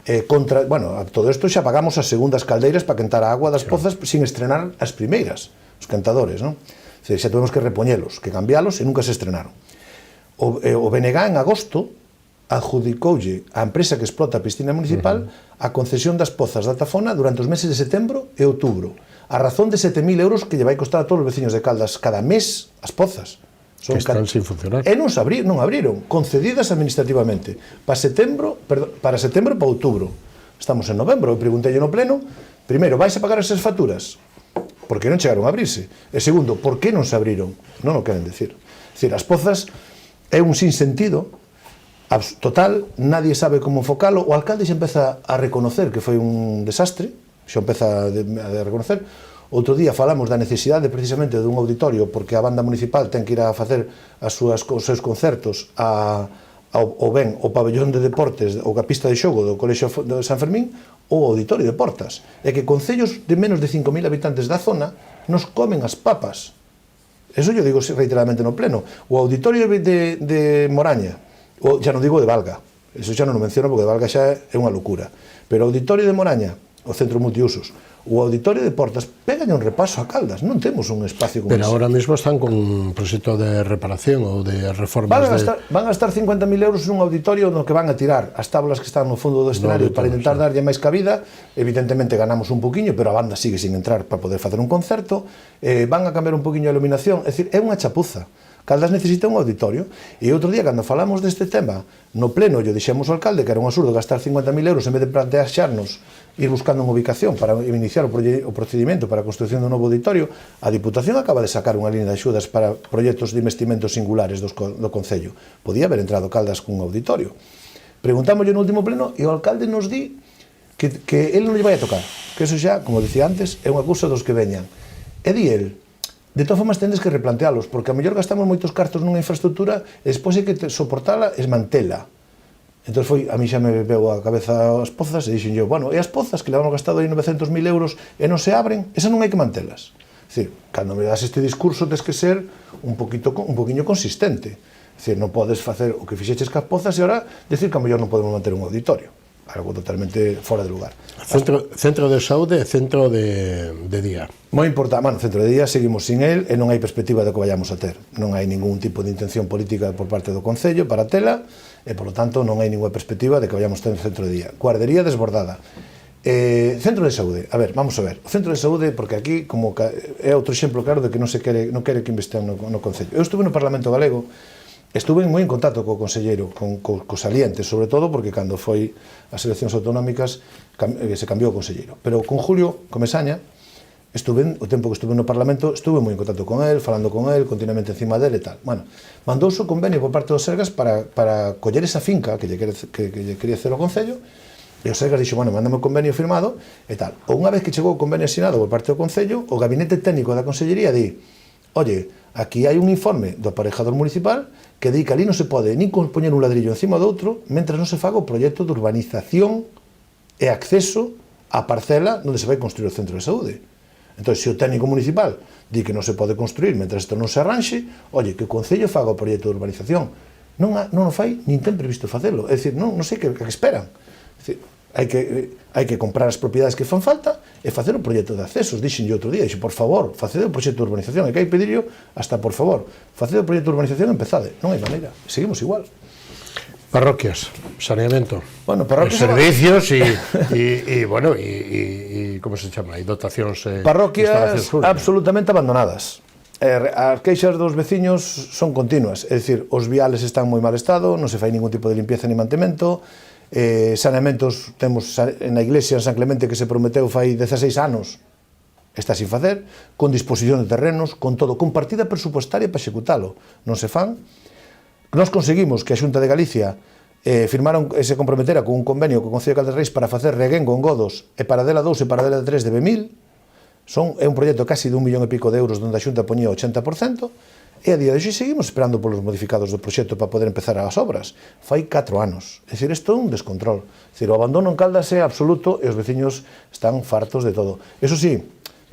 todo isto xa pagamos as segundas caldeiras para quentar a agua das pozas sin estrenar as primeiras, os cantadores, non? Xa tuvemos que repoñelos, que cambialos e nunca se estrenaron. O BNG en agosto adjudicoulle a empresa que explota a piscina municipal a concesión das pozas da Tafona durante os meses de setembro e outubro, a razón de 7.000 euros que lle vai costar a todos os veciños de Caldas cada mes as pozas. Que están sin funcionar. E non abriron, concedidas administrativamente para setembro e para outubro. Estamos en novembro, eu preguntei no pleno, primeiro, vais a pagar esas facturas? Por que non chegaron a abrirse? E segundo, por que non se abriron? Non o queren decir. É dicir, as pozas é un sinsentido total, nadie sabe como enfocalo. O alcalde xa empeza a reconocer que foi un desastre, xa empeza a reconocer. Outro día falamos da necesidade precisamente dun auditorio, porque a banda municipal ten que ir a facer os seus concertos a ou ben o pabellón de deportes ou a pista de xogo do Colexio de San Fermín ou o auditorio de Portas. É que concellos de menos de 5.000 habitantes da zona nos comen as papas. Eso yo digo reiteradamente no pleno. O auditorio de Moraña, xa non digo de Valga, eso xa non o menciono porque de Valga xa é unha locura, pero o auditorio de Moraña, o centro multiusos, o auditorio de Portas, pegaña un repaso a Caldas, non temos un espacio como Pero ese. ahora mismo están con un proxecto de reparación ou de reformas Van a gastar 50.000 euros nun auditorio no que van a tirar as tablas que están no fondo do escenario para intentar darlle máis cabida. Evidentemente ganamos un poquinho, pero a banda sigue sin entrar para poder facer un concerto. Van a cambiar un poquinho a iluminación, é dicir, é unha chapuza. Caldas necesita un auditorio. E outro día, cando falamos deste tema no pleno, yo dixemos ao alcalde que era un absurdo gastar 50.000 euros en vez de plantearnos ir buscando unha ubicación para iniciar o procedimento para a construcción dun novo auditorio. A Diputación acaba de sacar unha línea de axudas para proxectos de investimentos singulares do Concello. Podía haber entrado Caldas cun auditorio. Preguntámoslle no último pleno e o alcalde nos di que ele non lle vai a tocar, que eso xa, como dicía antes, é unha cousa dos que veñan. E di el, de todas formas tendes que replantealos, porque a mellor gastamos moitos cartos nunha infraestructura e despois hai que soportala e esmantela. Entón a mí xa me veu a cabeza as pozas e dixen yo, bueno, e as pozas que le vamos gastado aí 900.000 euros e non se abren, esas non hai que mantelas. É dicir, cando me das este discurso tens que ser un poquinho consistente. É dicir, non podes facer o que fixeches cas pozas e ahora decir que a mellor non podemos manter un auditorio. Algo totalmente fora de lugar. Centro de saúde e centro de día. Moi importante, bueno, centro de día seguimos sin el e non hai perspectiva de que vayamos a ter. Non hai ningún tipo de intención política por parte do Concello para tela e, por lo tanto, non hai ninguna perspectiva de que vayamos a ter centro de día. Guardería desbordada. Centro de saúde. A ver, vamos a ver. O centro de saúde, porque aquí como é outro exemplo claro de que non quere que investean no Concello. Eu estuve no Parlamento Galego. Estuve moi en contacto co conselleiro, co saliente, sobre todo porque cando foi as eleccións autonómicas se cambiou o conselleiro. Pero con Julio Comesaña, o tempo que estuve no Parlamento, estuve moi en contacto con él, falando con él, continuamente encima dele e tal. Bueno, mandouse o convenio por parte dos Sergas para coller esa finca que lle quería hacer o Concello, e os Sergas dixo, bueno, mándame o convenio firmado e tal. Ou unha vez que chegou o convenio asinado por parte do Concello, o gabinete técnico da Consellería di, oye, aquí hai un informe do aparejador municipal que di que ali non se pode nin poñer un ladrillo encima do outro mentre non se faga o proxecto de urbanización e acceso á parcela onde se vai construir o centro de saúde. Entón, se o técnico municipal di que non se pode construir mentre isto non se arranxe, oye, que o Concello faga o proxecto de urbanización. Non o fai, nin ten previsto facelo. É dicir, non sei que esperan. É dicir, hai que comprar as propiedades que fan falta e facer o proxecto de accesos. Dixenlle outro día, dixo, por favor, facede o proxecto de urbanización. E que hai pedirlo hasta, por favor, facede o proxecto de urbanización e empezade. Non hai maneira, seguimos igual. Parroquias, saneamento, bueno, parroquias, servicios e bueno, e como se chama, e dotacións, parroquias absolutamente abandonadas. As queixas dos veciños son continuas, é dicir, os viales están moi mal estado, non se fai ningún tipo de limpieza ni mantemento. Saneamentos temos na iglesia en San Clemente que se prometeu fai 16 anos, está sin facer, con disposición de terrenos, con todo, con partida presupuestaria para executalo, non se fan. Nós conseguimos que a Xunta de Galicia se comprometera con un convenio co Concello de Caldas Reis para facer Reguengo en Godos e Paradela 2 e Paradela 3 de B1000. É un proxecto casi de 1,5 millón de euros onde a Xunta poñía 80%. E a día de hoxe seguimos esperando polos modificados do proxecto para poder empezar as obras. Fai 4 anos. É dicir, isto é un descontrol. É dicir, o abandono en Caldas é absoluto e os veciños están fartos de todo. Eso sí,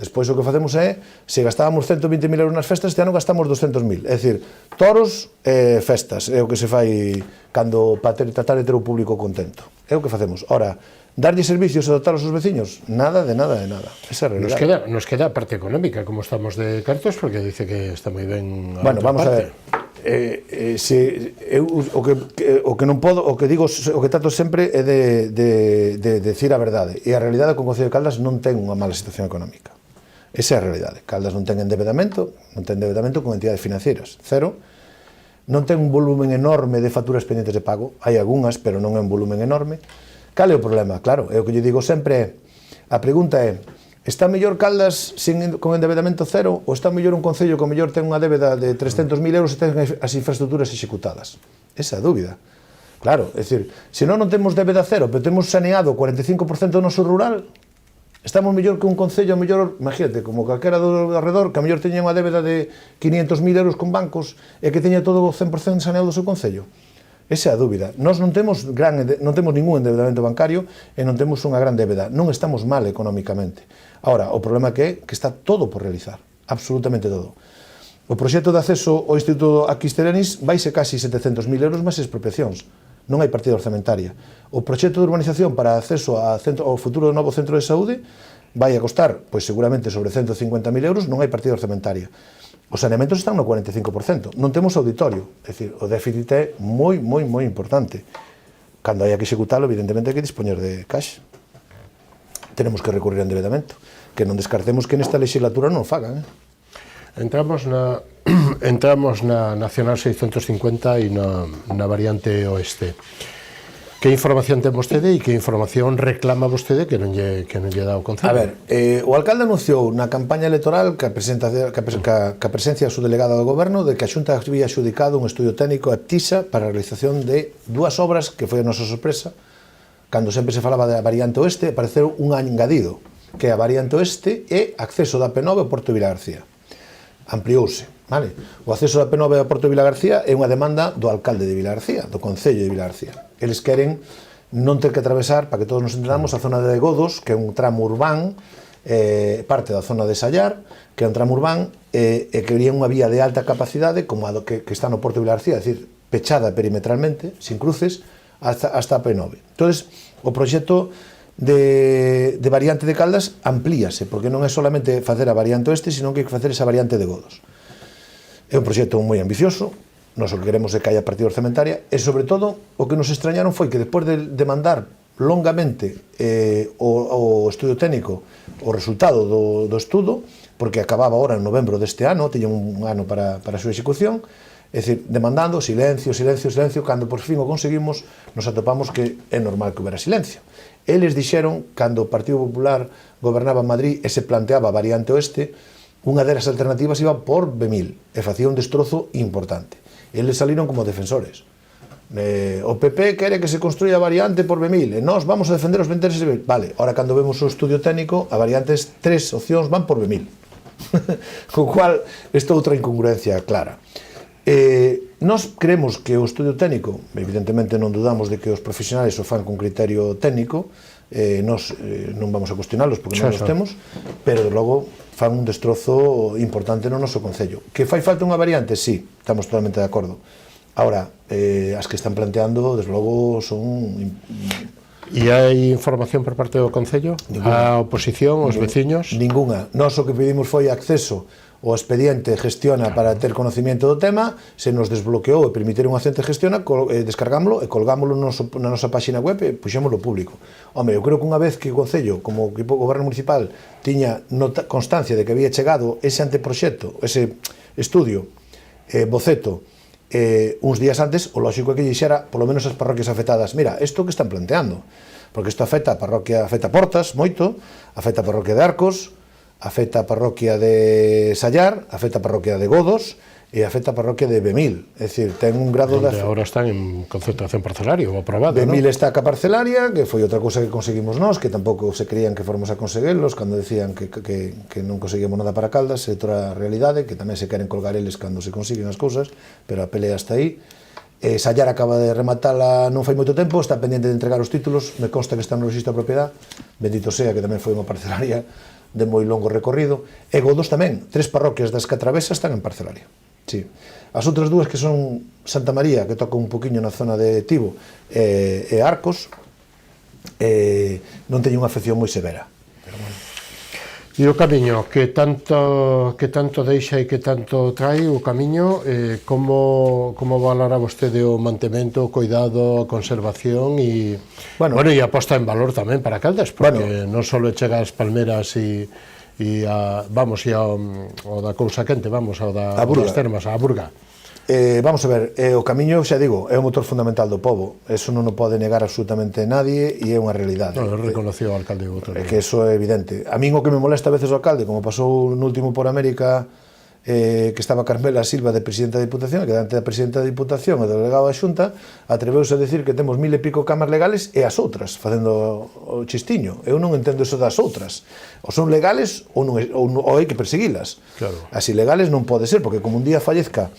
despois o que facemos é, se gastábamos 120.000 euros nas festas, este ano gastamos 200.000. É dicir, toros e festas. É o que se fai cando para tratar de ter o público contento. É o que facemos. Ora, darlle servicios e dotar aos seus veciños? Nada de nada de nada. Esa é a realidade. Nos queda a parte económica, como estamos de cartos, porque dice que está moi ben a bueno, vamos parte. A ver. O que non podo, o que digo, o que trato sempre é de decir a verdade. E a realidade con o Concello de Caldas non ten unha mala situación económica. Esa é a realidade. Caldas non ten endeudamento con entidades financeiras. Cero. Non ten un volumen enorme de facturas pendientes de pago. Hai algunhas, pero non é un volumen enorme. Cal é o problema? Claro, é o que lle digo sempre, a pregunta é, está mellor Caldas con endeudamento cero ou está mellor un concello que mellor ten unha débeda de 300.000 euros e ten as infraestructuras executadas? Esa é a dúbida. Claro, é dicir, se non temos débeda cero, pero temos saneado 45% do noso rural, estamos mellor que un concello, mellor, imagínate, como calquera do arredor, que a mellor teña unha débeda de 500.000 euros con bancos e que teña todo o 100% saneado do seu concello. Esa é a dúbida. Nós non temos ningún endeudamento bancario e non temos unha gran débeda. Non estamos mal económicamente. Ahora, o problema que está todo por realizar. Absolutamente todo. O proxecto de acceso ao Instituto Aquisterianis vaise casi 700.000 euros máis expropiacións. Non hai partida orzamentaria. O proxecto de urbanización para acceso ao futuro novo centro de saúde vai a costar, pois seguramente sobre 150.000 euros, non hai partida orzamentaria. Os saneamentos están no 45%. Non temos auditorio. É dicir, o déficit é moi importante. Cando hai que executalo, evidentemente hai que dispoñer de caixa. Tenemos que recurrir ao endeudamento. Que non descartemos que nesta legislatura non o fagan. Entramos na Nacional 650 e na variante oeste. Que información ten vostede e que información reclama vostede que non lle dá o Concello? A ver, o alcalde anunciou na campaña electoral que a presencia subdelegada do Goberno de que a Xunta había adxudicado un estudio técnico a PTISA para a realización de dúas obras que foi a nosa sorpresa. Cando sempre se falaba da variante oeste, apareceu un engadido, que é a variante oeste e acceso da P9 ao Porto de Vilagarcía. Ampliouse, vale? O acceso da P9 ao Porto de Vilagarcía é unha demanda do alcalde de Vilagarcía, do Concello de Vilagarcía. Eles queren non ter que atravesar, para que todos nos entendamos, a zona de Godos, que é un tramo urbán, parte da zona de Sallar, que é un tramo urbán, e querían unha vía de alta capacidade, como a que está no Porto de Vilagarcía, é dicir, pechada perimetralmente, sin cruces, hasta a P9. Entón, o proxecto de variante de Caldas amplíase, porque non é solamente facer a variante oeste, sino que hai que facer esa variante de Godos. É un proxecto moi ambicioso, nós o que queremos é que haya partida orzamentaria, e sobre todo o que nos extrañaron foi que despois de demandar longamente o estudio técnico, o resultado do estudo, porque acababa ahora en novembro deste ano, tiña un ano para a súa execución, é dicir, demandando silencio, cando por fin o conseguimos, nos atopamos que é normal que houbera silencio. Eles dixeron, cando o Partido Popular gobernaba en Madrid e se planteaba a variante oeste, unha delas alternativas iba por B1000 e facía un destrozo importante. Eles saliron como defensores. O PP quere que se construya a variante por B1000 e nós vamos a defender os intereses de B1000. Vale, ahora cando vemos o estudio técnico, a variantes, 3 opcións van por B1000. Co cual, esta outra incongruencia clara. Nós creemos que o estudio técnico, evidentemente non dudamos de que os profesionales o fan con criterio técnico, nós non vamos a cuestionalos porque non os temos, pero logo fan un destrozo importante no noso Concello. Que fai falta unha variante? Sí, estamos totalmente de acordo. Ahora, as que están planteando, desde logo, son... E hai información por parte do Concello? A oposición, os veciños? Ninguna. Nós o que pedimos foi acceso o expediente gestiona para ter conocimiento do tema, se nos desbloqueou e permitir un accidente gestiona, descargámoslo e colgámoslo na nosa página web e puxémoslo público. Home, eu creo que unha vez que o Concello, como o equipo goberno municipal, tiña constancia de que había chegado ese anteproxecto, ese estudio, boceto, uns días antes, o lógico é que dixera, polo menos as parroquias afectadas, mira, isto que están planteando, porque isto afecta a parroquia, afecta Portas, moito, afecta a parroquia de Arcos, afecta a parroquia de Sallar, afecta a parroquia de Godos e afecta a parroquia de B1000. É dicir, ten un grado de... Agora están en concentración parcelaria ou aprobado, B1000 non? Está ca parcelaria, que foi outra cousa que conseguimos nós, que tampouco se creían que fomos a conseguirlos, cando decían que non conseguíamos nada para Caldas, é outra realidade, que tamén se queren colgar eles cando se consiguen as cousas, pero a pelea está aí. Sallar acaba de rematala non fai moito tempo, está pendiente de entregar os títulos, me consta que está no registro de propiedade, bendito sea que tamén foi unha parcelaria de moi longo recorrido, e Godos tamén, 3 parroquias das que atravesa están en parcelaria. Sí. As outras dúas que son Santa María, que toca un poquinho na zona de Tibo, e Arcos, non teñen unha afección moi severa. Pero bueno. E o camiño, que tanto deixa e que tanto trae o camiño, como valora vostede o mantemento, o cuidado, a conservación e a posta en valor tamén para Caldas, porque non só chega as palmeras e ao da cousa quente, ao das termas, a Burga. Vamos a ver, o camiño, xa digo, é o motor fundamental do pobo, eso non o pode negar absolutamente nadie e é unha realidade. Non, reconocido o alcalde outro día. Que eso é evidente. A min o que me molesta a veces o alcalde, como pasou no último por América, que estaba Carmela Silva de presidenta da Diputación, que dante da presidenta da Diputación e do delegado da Xunta, atreveuse a decir que temos 1000 e pico camas legales e as outras, facendo o chistiño. Eu non entendo eso das outras. Ou son legales ou hai que perseguilas. Claro. As ilegales non pode ser, porque como un día fallezca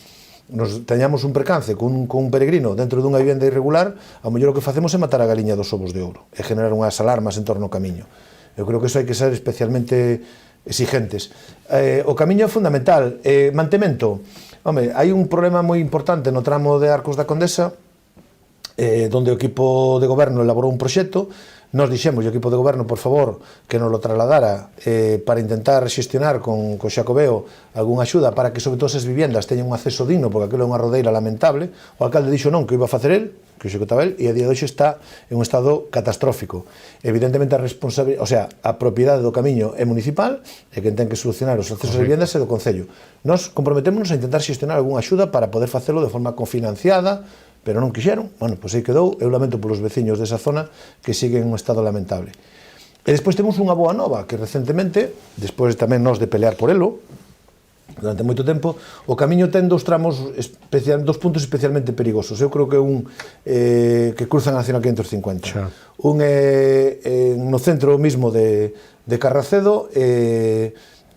nos teñamos un percance con un peregrino dentro dunha vivenda irregular, a mellor o que facemos é matar a galiña dos ovos de ouro e generar unhas alarmas en torno ao camiño. Eu creo que iso hai que ser especialmente exigentes. O camiño é fundamental. Mantemento. Home, hai un problema moi importante no tramo de Arcos da Condesa, donde o equipo de goberno elaborou un proxecto. Nos dixemos ao equipo de goberno, por favor, que nos lo trasladara para intentar xestionar con Xacobeo algunha axuda para que, sobre todo, esas viviendas teñan un acceso digno, porque aquilo é unha rodeira lamentable. O alcalde dixo non, que iba a facer el, que executaba el, e a día de hoxe está en un estado catastrófico. Evidentemente, a propiedade do camiño é municipal, e quen ten que solucionar os accesos a viviendas é do Concello. Nos comprometémonos a intentar xestionar algunha axuda para poder facelo de forma cofinanciada, pero non quixeron. Bueno, pois aí quedou. Eu lamento polos veciños desa zona que siguen en un estado lamentable. E despois temos unha boa nova, que recentemente, despois tamén nós de pelear por elo, durante moito tempo, o camiño ten dous puntos especialmente perigosos. Eu creo que un que cruzan a Nacional 550. Un é no centro mismo de Carracedo,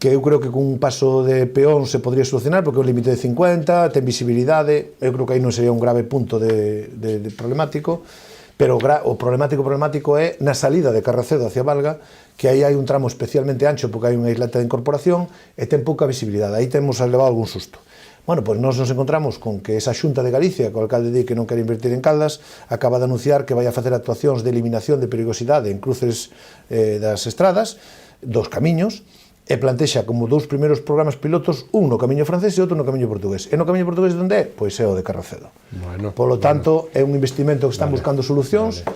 que eu creo que con un paso de peón se podría solucionar, porque é un límite de 50, ten visibilidade, eu creo que aí non sería un grave punto de problemático, pero o problemático é na salida de Carracedo hacia Valga, que aí hai un tramo especialmente ancho, porque hai unha isleta de incorporación, e ten pouca visibilidade, aí temos levado algún susto. Bueno, pois nós nos encontramos con que esa Xunta de Galicia, que o alcalde di que non quere invertir en Caldas, acaba de anunciar que vai a facer actuacións de eliminación de perigosidade en cruces das estradas, dos camiños, e plantexa como dous primeiros programas pilotos, un no camiño francés e outro no camiño portugués. E no camiño portugués onde é? Pois é o de Carracedo. Polo tanto, é un investimento que están buscando solucións,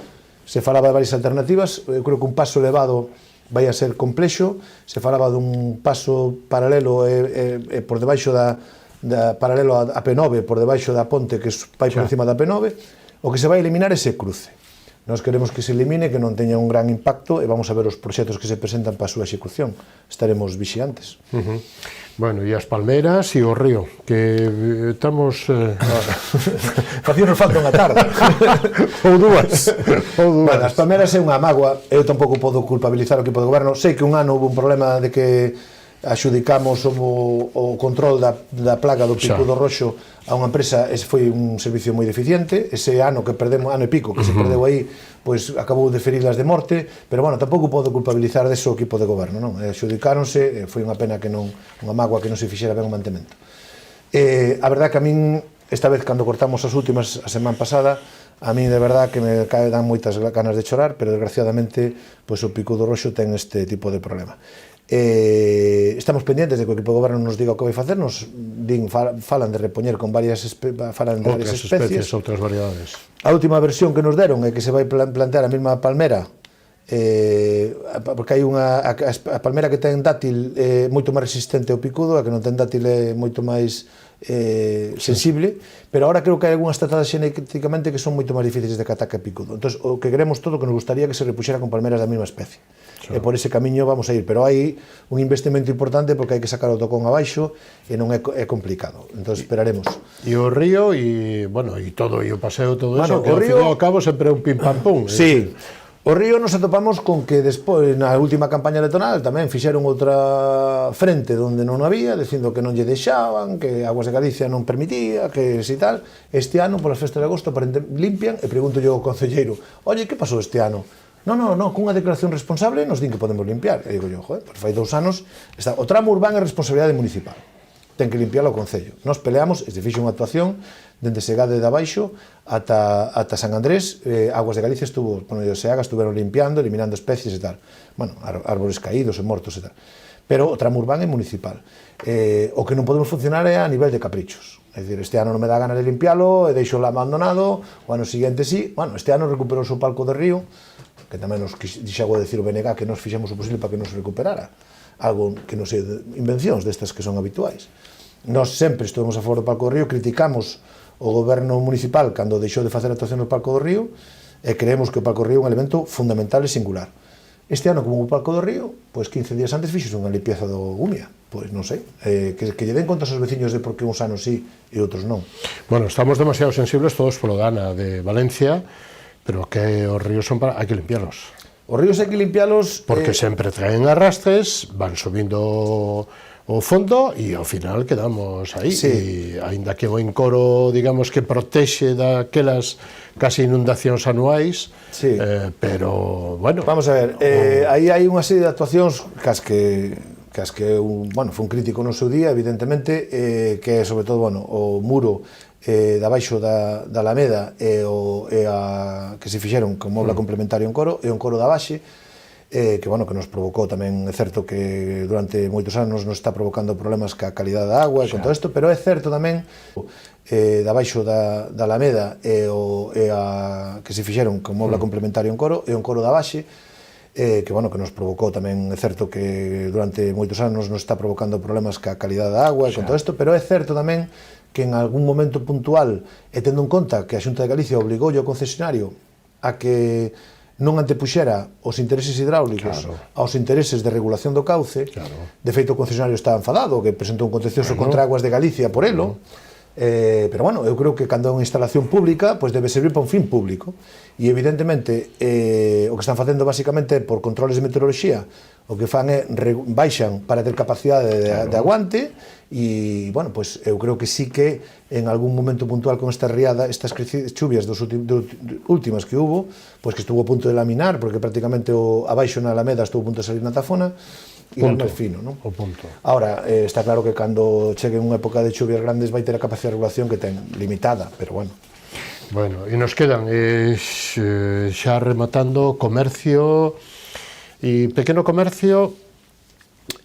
se falaba de varias alternativas, eu creo que un paso elevado vai a ser complexo, se falaba dun paso paralelo por debaixo paralelo a P9, por debaixo da ponte que vai por encima da P9, o que se vai eliminar é ese cruce. Nós queremos que se elimine, que non teña un gran impacto, e vamos a ver os proxectos que se presentan para a súa execución. Estaremos vixiantes. Bueno, e as palmeras e o río, que estamos... Facíanos falta unha tarde. Ou dúas. Bueno, as palmeras é unha mágoa, eu tampouco podo culpabilizar o equipo de goberno. Sei que un ano houve un problema de que axudicamos o control da plaga do picudo roxo a unha empresa. Ese foi un servicio moi deficiente. Ese ano que perdemos, ano e pico que se perdeu aí, pois acabou de ferilas de morte, pero bueno, tampouco podo culpabilizar deso o equipo de goberno, non? Axudicáronse, foi unha pena que non, unha mágoa que non se fixera ben o mantemento. A verdade que a min, esta vez cando cortamos as últimas a semana pasada, a mí de verdade que me dan moitas ganas de chorar, pero desgraciadamente pois o picudo roxo ten este tipo de problema. Estamos pendientes de que o equipo de goberno nos diga o que vai facer. Nos falan de repoñer con varias especies, outras variedades. A última versión que nos deron é que se vai plantear a mesma palmera, porque hai a palmera que ten dátil moito máis resistente ao picudo, a que non ten dátil é moito máis sensible, pero agora creo que hai algunhas tratadas xenéticamente que son moito máis difíciles de que ataque a picudo. Entón, o que queremos todo, que nos gustaría que se repuxera con palmeras da mesma especie. E por ese camiño vamos a ir, pero hai un investimento importante porque hai que sacar o tocón abaixo e non é complicado. Entón esperaremos. E o río e, bueno, e todo, e o paseo, todo eso, que ao fin e ao cabo sempre é un pim pam pum. Sí. O río nos atopamos con que despois, na última campaña electoral, tamén fixeron outra frente onde non había, dicindo que non lle deixaban, que Aguas de Galicia non permitía, que si tal. Este ano, polas festas de agosto, limpian, e pregunto yo ao concelleiro: oye, que pasou este ano? Non, cunha declaración responsable nos din que podemos limpiar. E digo yo, joder, pois fai 2 anos, o tramo urbano é responsabilidade municipal. Ten que limpiarlo o Concello. Nos peleamos, e se fixe unha actuación, dende Segade de abaixo ata San Andrés, Aguas de Galicia estuvo, bueno, e o Seaga estuveron limpiando, eliminando especies e tal. Bueno, árbores caídos e mortos e tal. Pero o tramo urbano é municipal. O que non podemos funcionar é a nivel de caprichos. É dicir, este ano non me dá gana de limpialo, e deixo abandonado, o ano seguinte sí. Bueno, este ano recuperou o palco do río, que tamén nos dixago decir o BNG que nos fixemos o posible para que nos recuperara. Algo que non sei, invencións destas que son habituais. Nós sempre estuvemos a favor do palco do río, criticamos o goberno municipal cando deixou de facer a actuación no palco do río, e creemos que o palco do río é un elemento fundamental e singular. Este ano, como o palco do río, pois 15 días antes fixos unha limpieza do Gumia. Pois non sei, que lle den contas aos veciños de por que uns anos sí e outros non. Bueno, estamos demasiado sensibles todos polo Dana de Valencia, pero que os ríos son para... hai que limpiarlos. Os ríos hai que limpiarlos... Porque sempre traen arrastres, van subindo o fondo e ao final quedamos aí. Sí. E aínda que o encoro, digamos, que protexe daquelas casi inundacións anuais, Sí. pero, bueno... Vamos a ver, aí hai unha serie de actuacións cas que foi un crítico no seu día, evidentemente, que é, sobre todo, bueno, o muro da baixo da Alameda que se fixeron como obra complementaria ao encoro, e o encoro da Baxe, que, bueno, que nos provocou tamén, é certo que durante moitos anos nos está provocando problemas ca calidade da agua e con todo isto, pero é certo tamén da baixo da Alameda que se fixeron como obra complementaria ao encoro e o encoro da Baxe, que, bueno, que nos provocou tamén, é certo que durante moitos anos nos está provocando problemas ca calidade da agua e con todo isto, pero é certo tamén que en algún momento puntual, e tendo en conta que a Xunta de Galicia obligou ao concesionario a que non antepuxera os intereses hidráulicos aos intereses de regulación do cauce. De feito, o concesionario está enfadado, que presentou un contencioso contra Aguas de Galicia por elo, pero, bueno, eu creo que cando é unha instalación pública, pois debe servir para un fin público, e evidentemente o que están facendo basicamente por controles de meteoroloxía, o que fan é baixan para ter capacidade de aguante, e, bueno, pois eu creo que sí que en algún momento puntual con esta riada, estas chuvias últimas que hubo, pois que estuvo a punto de laminar, porque prácticamente abaixo na Alameda estuvo a punto de salir na tafona, e era máis fino, non? O punto. Ahora, está claro que cando chegue unha época de chuvias grandes vai ter a capacidade de regulación que ten, limitada, pero bueno. Bueno, e nos quedan xa rematando comercio e pequeno comercio,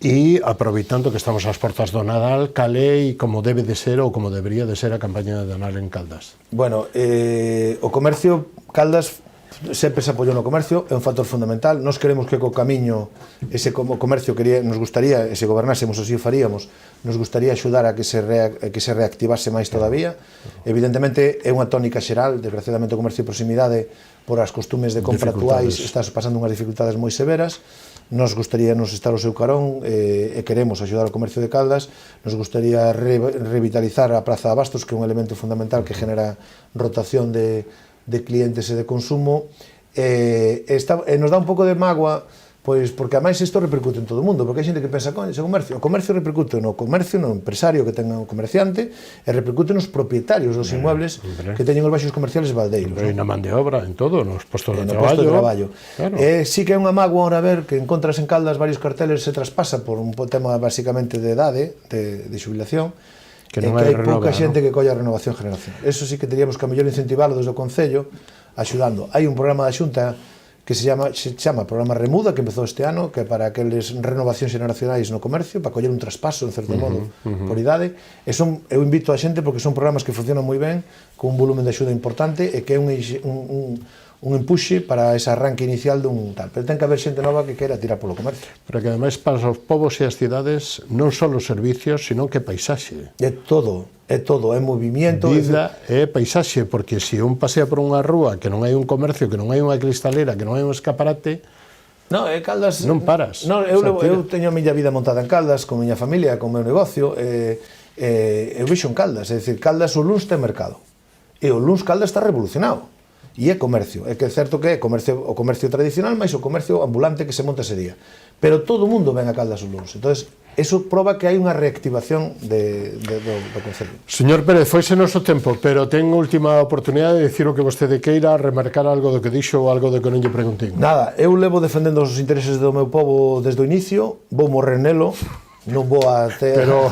e aproveitando que estamos ás portas do Nadal, cal é e como debe de ser ou como debería de ser a campaña de Nadal en Caldas? Bueno, o comercio, Caldas sempre se apoiou no comercio, é un factor fundamental. Nos queremos que co camiño ese comercio nos gustaría, e se gobernásemos así o faríamos, nos gustaría axudar a que se reactivase máis todavía. Evidentemente é unha tónica xeral, desgraciadamente o comercio de proximidade por as costumes de compra actuais está pasando unhas dificultades moi severas. Nos gustaría nos estar ao seu carón e queremos axudar ao comercio de Caldas. Nos gustaría revitalizar a Praza de Abastos, que é un elemento fundamental que genera rotación de clientes e de consumo, e nos dá un pouco de mágoa, pois porque ademais isto repercute en todo o mundo, porque hai xente que pensa, coño, ese comercio, o comercio repercute no comercio, no empresario que tenga un comerciante, e repercute nos propietarios dos inmuebles que teñen os baixos comerciales baldeiros. E na man de obra, en todo, nos postos de traballo. Claro. Sí que é unha mágoa ahora ver que encontras en Caldas varios carteles se traspasa por un tema basicamente de idade, de xubilación, que hai pouca xente que colla a renovación generacional. Eso sí que teríamos que a mellor incentivarlo desde o Concello, axudando. Hai un programa da Xunta que se chama Programa Remuda, que empezou este ano, que é para aqueles renovacións generacionais no comercio, para coller un traspaso, en certo modo, por idade. Eu invito a xente porque son programas que funcionan moi ben, con un volumen de axuda importante, e que é un empuxe para ese arranque inicial dun tal. Pero ten que haber xente nova que queira tirar polo comercio. Pero que ademais para os povos e as cidades non só os servicios, sino que paisaxe. É todo, é movimiento. Vida é paisaxe, porque se un pasea por unha rúa que non hai un comercio, que non hai unha cristalera, que non hai un escaparate, Caldas non paras. Eu teño a miña vida montada en Caldas, con miña familia, con o meu negocio, eu vexo en Caldas, é dicir, Caldas o luns ten mercado, e o luns Caldas está revolucionado. E é comercio, é que é certo que é o comercio tradicional máis o comercio ambulante que se monta ese día, pero todo o mundo ven a Caldas o luns, entonces eso proba que hai unha reactivación do concello. Señor Pérez, foise noso tempo, pero ten última oportunidade de dicir o que vostede queira, remarcar algo do que dixo ou algo do que non lle preguntín. Nada, eu levo defendendo os intereses do meu povo desde o inicio, vou morrer nelo, non vou a ter... Pero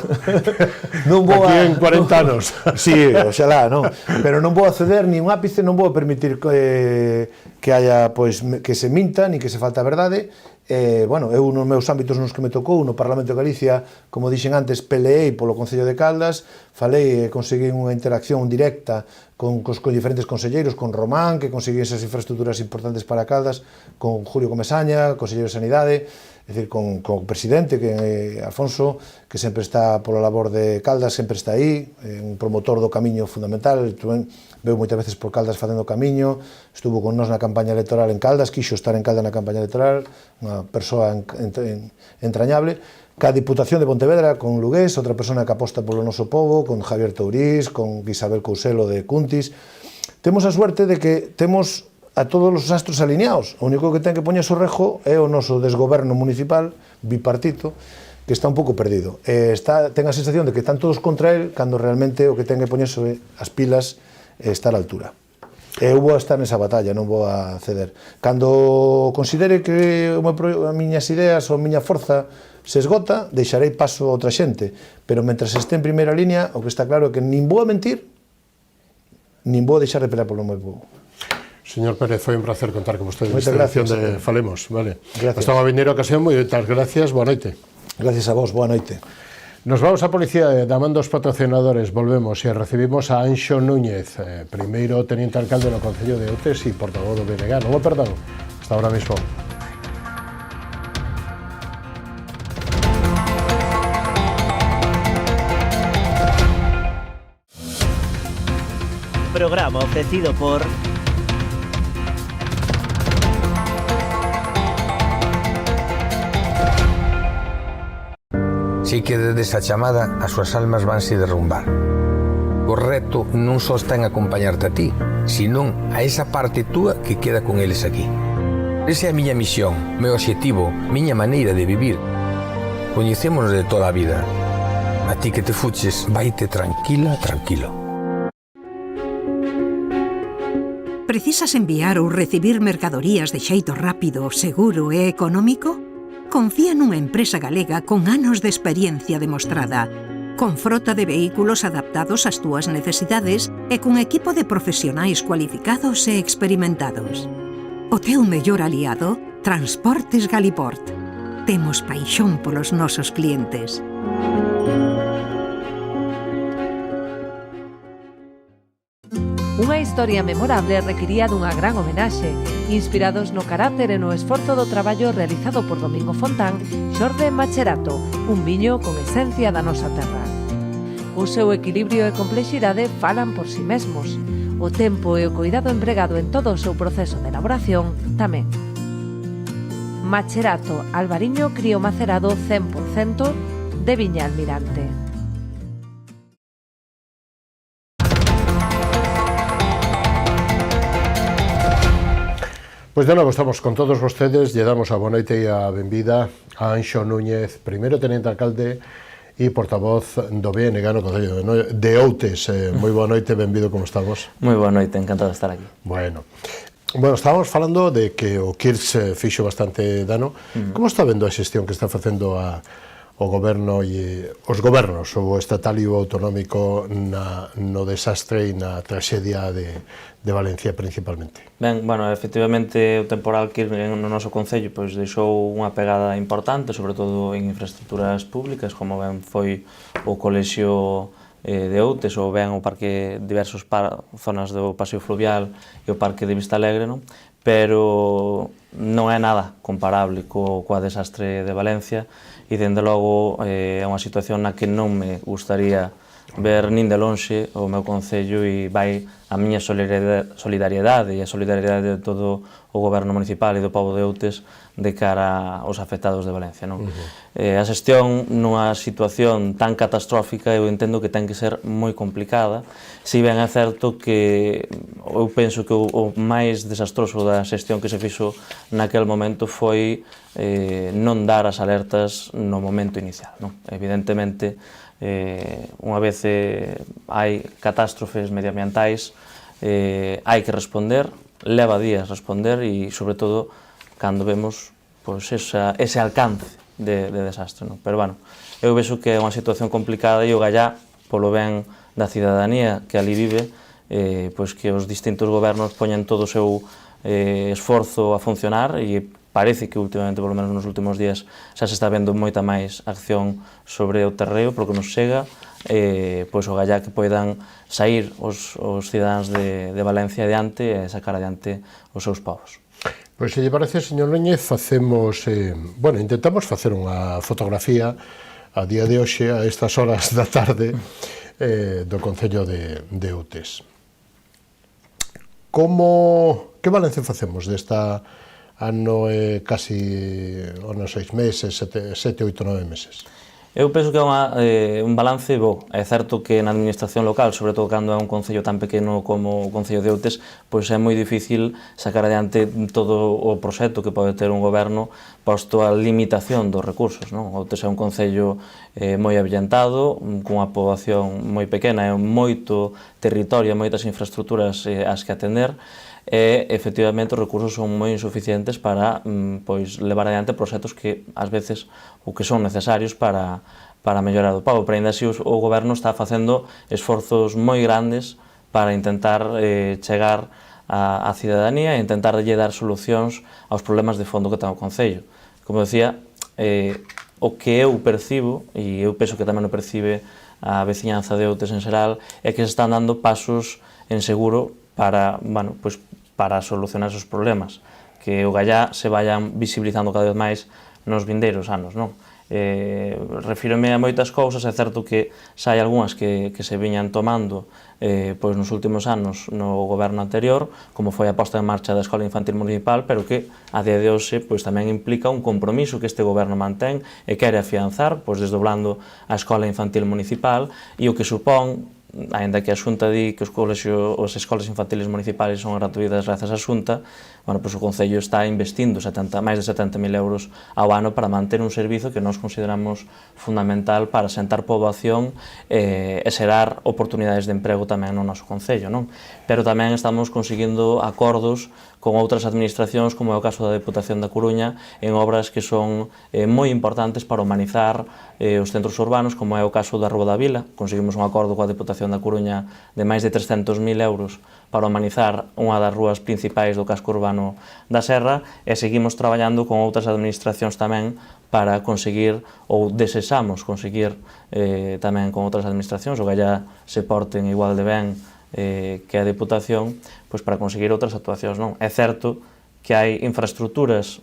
non vou aquí en 40 anos. Sí, oxalá, non. Pero non vou a ceder ni un ápice, non vou a permitir que haya, pois, que se minta, ni que se falta a verdade. Bueno, eu nos meus ámbitos nos que me tocou, no Parlamento de Galicia, como dixen antes, peleei polo Concello de Caldas, falei e conseguí unha interacción directa con diferentes conselleiros, con Román, que conseguí esas infraestructuras importantes para Caldas, con Julio Comesaña, conselleiro de Sanidade, é dicir, con o presidente, que é Alfonso, que sempre está pola labor de Caldas, sempre está aí, un promotor do camiño fundamental, veu moitas veces por Caldas facendo o camiño, estuvo con nós na campaña electoral en Caldas, quixo estar en Caldas na campaña electoral, unha persoa entrañable, ca Diputación de Pontevedra, con Lugués, outra persona que aposta polo noso povo, con Javier Tourís, con Isabel Couselo de Cuntis. Temos a suerte de que temos a todos os astros alineados. O único que ten que poñer o rejo é o noso desgoberno municipal, bipartito, que está un pouco perdido. Ten a sensación de que están todos contra él, cando realmente o que ten que poñerse as pilas e estar á altura. Eu vou a estar nesa batalla, non vou a ceder. Cando considere que as miñas ideas ou a miña forza se esgota, deixarei paso a outra xente, pero mentras este en primeira línea, o que está claro é que nin vou a mentir, nin vou a deixar de pelear polo meu povo. Señor Pérez, foi un placer contar con vostede Moitas nesta edición gracias. de Falemos. Vale. Gracias. Hasta unha vindeira ocasión, moitas gracias, boa noite. Gracias a vos, boa noite. Nos vamos a Policía da man dos patrocinadores, volvemos e recibimos a Anxo Núñez, primeiro teniente alcalde no Concello de Outes e portavoz do BNG. Non o perdan, hasta ahora mismo. Programa ofrecido por Si quededes a chamada, as súas almas vanse derrumbar. O reto non só está en acompañarte a ti, senón a esa parte túa que queda con eles aquí. Esa é a miña misión, meu obxectivo, miña maneira de vivir. Coñecémonos de toda a vida. A ti que te fuches, vaite tranquila, tranquilo. Precisas enviar ou recibir mercadorías de xeito rápido, seguro e económico? Confía nunha empresa galega con anos de experiencia demostrada, con frota de vehículos adaptados ás túas necesidades e con equipo de profesionais cualificados e experimentados. O teu mellor aliado, Transportes Galiport. Temos paixón polos nosos clientes. Unha historia memorable requiría dunha gran homenaxe, inspirados no carácter e no esforzo do traballo realizado por Domingo Fontán, Xorde Macherato, un viño con esencia da nosa terra. O seu equilibrio e complexidade falan por si mesmos. O tempo e o cuidado empregado en todo o seu proceso de elaboración tamén. Macherato Albariño crío macerado 100% de Viña Almirante. Pois de novo estamos con todos vostedes, lle damos a boa noite e a benvida a Anxo Núñez, primeiro teniente alcalde e portavoz do BNG no Concello de Outes. Moi boa noite, benvido, como estamos? Moi boa noite, encantado de estar aquí. Bueno, estábamos falando de que o KIRS fixo bastante dano. Como está vendo a xestión que está facendo o goberno e os gobernos, o estatal e o autonómico no desastre e na traxedia de Valencia principalmente? Ben, bueno, efectivamente o temporal que no noso Concello pois deixou unha pegada importante, sobre todo en infraestructuras públicas, como ben foi o Colexio de Outes ou ben o parque, diversos zonas do Paseo Fluvial e o Parque de Vista Alegre, non? Pero non é nada comparable coa desastre de Valencia e, dende logo, é unha situación na que non me gustaría ver nin de lonxe o meu Concello e vai a miña solidariedade e a solidariedade de todo o goberno municipal e do pobo de Outes de cara aos afectados de Valencia, non? A xestión nunha situación tan catastrófica eu entendo que ten que ser moi complicada, si ben é certo que eu penso que o máis desastroso da xestión que se fixo naquel momento foi non dar as alertas no momento inicial, non? Evidentemente, unha vez hai catástrofes medioambientais, hai que responder, leva días responder e, sobre todo, cando vemos ese alcance de desastre, non? Pero, bueno, eu vexo que é unha situación complicada e o gallá, polo ben da cidadanía que ali vive, pois que os distintos gobernos poñen todo o seu esforzo a funcionar e parece que últimamente, polo menos nos últimos días, xa se está vendo moita máis acción sobre o terreo, porque nos chega, pois o gallá que poidan sair os cidadáns de Valencia adiante e sacar adiante os seus povos. Pois, se lle parece, señor Núñez, intentamos facer unha fotografía a día de hoxe, a estas horas da tarde, do Concello de Outes. Que balance facemos desta ano casi 6 meses, 7, 8, 9 meses? Eu penso que é un balance bo. É certo que na administración local, sobre todo cando é un concello tan pequeno como o Concello de Outes, pois é moi difícil sacar adiante todo o proxecto que pode ter un goberno posto a limitación dos recursos, non? Outes é un concello moi avellantado, cunha poboación moi pequena e moito territorio, moitas infraestructuras as que atender, e efectivamente os recursos son moi insuficientes para pois levar adiante proxectos que ás veces o que son necesarios para mellorar o pago, pero ainda así o goberno está facendo esforzos moi grandes para intentar chegar á cidadanía e intentar dar solucións aos problemas de fondo que ten o Concello. Como decía, o que eu percibo, e eu penso que tamén o percibe a veciñanza de Outes en xeral, é que se están dando pasos en seguro para, bueno, pues, para solucionar esos problemas, que o gallá se vayan visibilizando cada vez máis nos vindeiros anos, non? Refírome a moitas cousas, é certo que xa hai algunhas que se viñan tomando pois nos últimos anos no goberno anterior, como foi a posta en marcha da Escola Infantil Municipal, pero que a día de hoxe pois tamén implica un compromiso que este goberno mantén e quere afianzar, pois desdoblando a Escola Infantil Municipal, e o que supón, aínda que a Xunta di que as escolas infantiles municipais son gratuitas grazas á Xunta, bueno, pois o Concello está investindo máis de 70.000 euros ao ano para manter un servizo que nós consideramos fundamental para sentar poboación e xerar oportunidades de emprego tamén no noso Concello, non? Pero tamén estamos conseguindo acordos con outras administracións, como é o caso da Deputación da Coruña, en obras que son moi importantes para humanizar os centros urbanos, como é o caso da Rúa da Vila. Conseguimos un acordo coa Deputación da Coruña de máis de 300.000 euros para humanizar unha das rúas principais do casco urbano da Serra, e seguimos traballando con outras administracións tamén para conseguir, ou desexamos conseguir tamén con outras administracións, o que allá se porten igual de ben que a Deputación, pois para conseguir outras actuacións, non? É certo que hai infraestructuras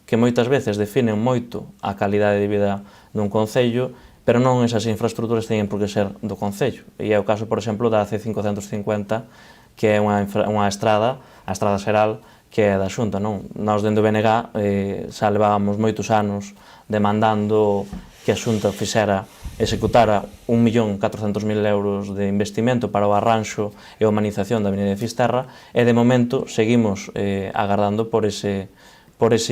que moitas veces definen moito a calidade de vida dun concello, pero non esas infraestructuras teñen por que ser do concello. E é o caso, por exemplo, da C550, que é unha estrada, a estrada xeral, que é da Xunta, non? Nós, dende o BNG, xa levábamos moitos anos demandando que a Xunta executara 1.400.000 euros de investimento para o arranxo e a humanización da Avenida de Fisterra, e de momento seguimos agardando por ese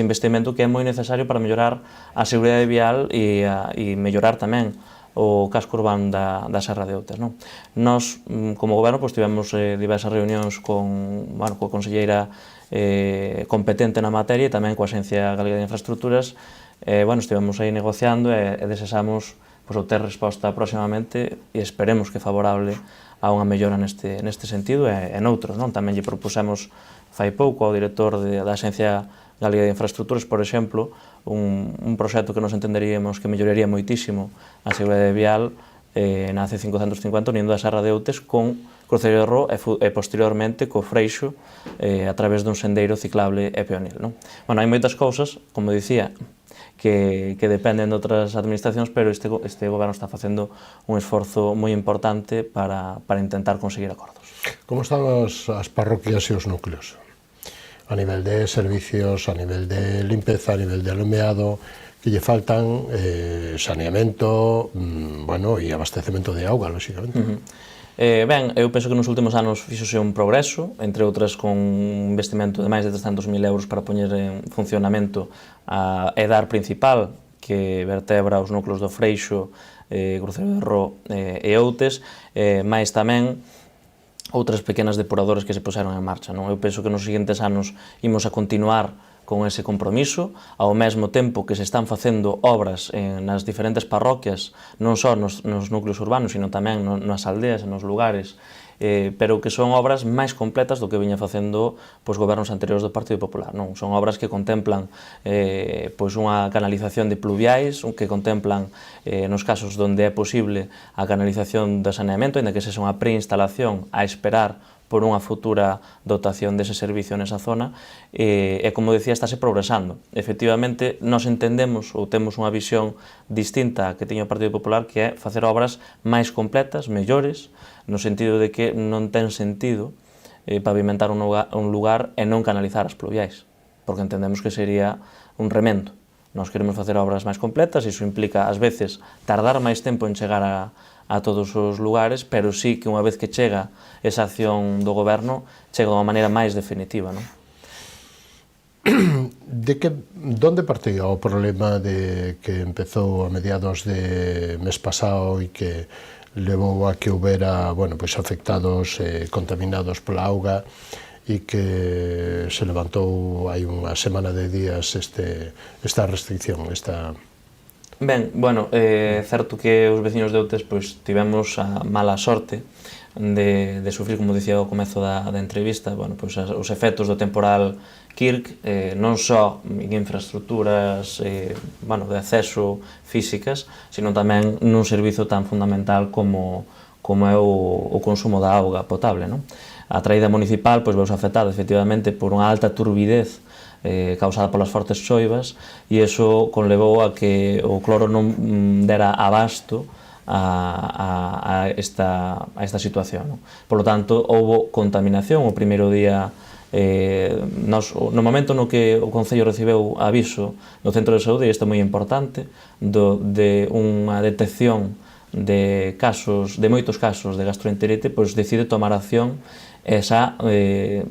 investimento que é moi necesario para mellorar a seguridade vial e mellorar tamén o casco urbano da Serra de Outes, non? Nós, como goberno, tivemos diversas reunións coa conselleira competente na materia e tamén coa Axencia Galega de Infraestructuras. Estivemos aí negociando e desexamos obter resposta próximamente e esperemos que favorable a unha mellora neste sentido e noutros, non? Tamén lle propusemos fai pouco ao director da Axencia Galega de Infraestructuras, por exemplo, un proxecto que nos entenderíamos que melloraría moitísimo a seguridade vial na C550 unindo a Serra de Outes con Cruceiro de Roo e posteriormente co Freixo a través dun sendeiro ciclable e peonil, non? Bueno, hai moitas cousas, como dicía, que dependen de outras administracións, pero este goberno está facendo un esforzo moi importante para intentar conseguir acordos. Como están as parroquias e os núcleos? A nivel de servicios, a nivel de limpeza, a nivel de alumeado, que lle faltan saneamento, e abastecemento de auga, lóxicamente. Ben, eu penso que nos últimos anos fixose un progreso, entre outras con un investimento de máis de 300.000 euros para poñer en funcionamento a EDAR principal, que vertebra os núcleos do Freixo, Cruceiro de Roo e Outes, máis tamén outras pequenas depuradoras que se puseron en marcha, non? Eu penso que nos seguintes anos imos a continuar con ese compromiso, ao mesmo tempo que se están facendo obras nas diferentes parroquias, non só nos núcleos urbanos, sino tamén nas aldeas e nos lugares, pero que son obras máis completas do que viña facendo gobernos anteriores do Partido Popular, non? Son obras que contemplan unha canalización de pluviais, que contemplan, nos casos onde é posible, a canalización do saneamento, ainda que sexa unha preinstalación a esperar por unha futura dotación dese servicio nesa zona, e, como decía, estáse progresando. Efectivamente, nós entendemos ou temos unha visión distinta que tiña o Partido Popular, que é facer obras máis completas, mellores, no sentido de que non ten sentido pavimentar un lugar e non canalizar as pluviais, porque entendemos que sería un remendo. Nós queremos facer obras máis completas, iso implica, ás veces, tardar máis tempo en chegar a todos os lugares, pero sí que unha vez que chega esa acción do goberno, chega de unha maneira máis definitiva, non? ¿Dónde partió o problema de que empezou a mediados de mes pasado e que levou a que houbera, bueno, pois afectados, contaminados pola auga, e que se levantou hai unha semana de días esta restricción, esta... Ben, bueno, é certo que os veciños de Outes pois, tivemos a mala sorte de sufrir, como dicía ao comezo da entrevista, bueno, pois, os efectos do temporal Kirk, non só en infraestructuras bueno, de acceso físicas, sino tamén nun servizo tan fundamental como é o consumo da auga potable, non? A traída municipal pois, veuse afectada efectivamente por unha alta turbidez causada polas fortes choivas e iso conlevou a que o cloro non dera abasto a esta situación, non? Por lo tanto, houbo contaminación o primeiro día. No momento no que o Concello recibeu aviso do Centro de Saúde, e isto é moi importante, de unha detección de moitos casos de gastroenterite, pois decide tomar acción e xa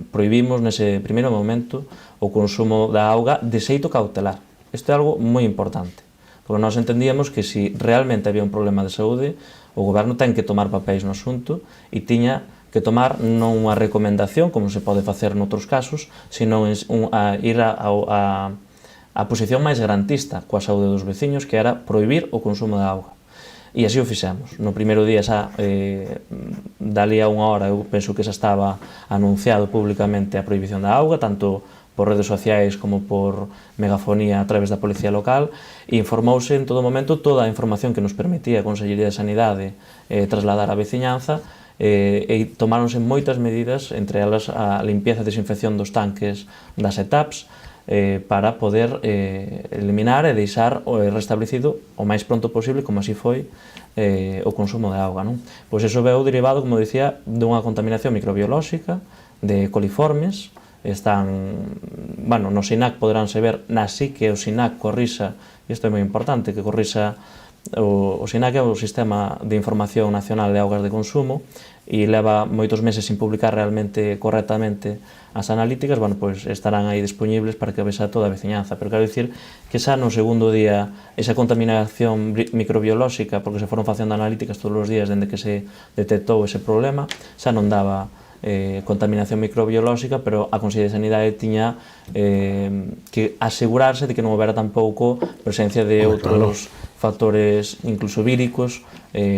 prohibimos nese primeiro momento o consumo da auga de xeito cautelar. Isto é algo moi importante, porque nós entendíamos que se realmente había un problema de saúde, o goberno ten que tomar papéis no asunto e tiña que tomar non unha recomendación, como se pode facer noutros casos, sino ir a posición máis garantista coa saúde dos veciños, que era prohibir o consumo da auga. E así o fixemos. No primeiro día xa, dali a unha hora, eu penso que xa estaba anunciado públicamente a prohibición da auga, tanto por redes sociais como por megafonía a través da Policía Local, e informouse en todo momento toda a información que nos permitía a Consellería de Sanidade trasladar á veciñanza, e tomáronse moitas medidas, entre elas a limpieza e desinfección dos tanques das etaps, para poder eliminar e deixar restablecido o máis pronto posible, como así foi o consumo de auga, non? Pois iso veu derivado, como dicía, dunha contaminación microbiolóxica de coliformes. Bueno, no SINAC poderánse ver, así que o SINAC corrisa, e isto é moi importante, que corrisa o SINAC é o Sistema de Información Nacional de Augas de Consumo, e leva moitos meses sin publicar realmente correctamente as analíticas. Bueno, pois estarán aí disponibles para que vexa toda a veciñanza, pero quero dicir que xa no segundo día esa contaminación microbiolóxica, porque se foron facendo analíticas todos os días dende que se detectou ese problema, xa non daba contaminación microbiolóxica, pero a Consellería de Sanidade tiña que asegurarse de que non houbera tampouco presencia de outros factores incluso víricos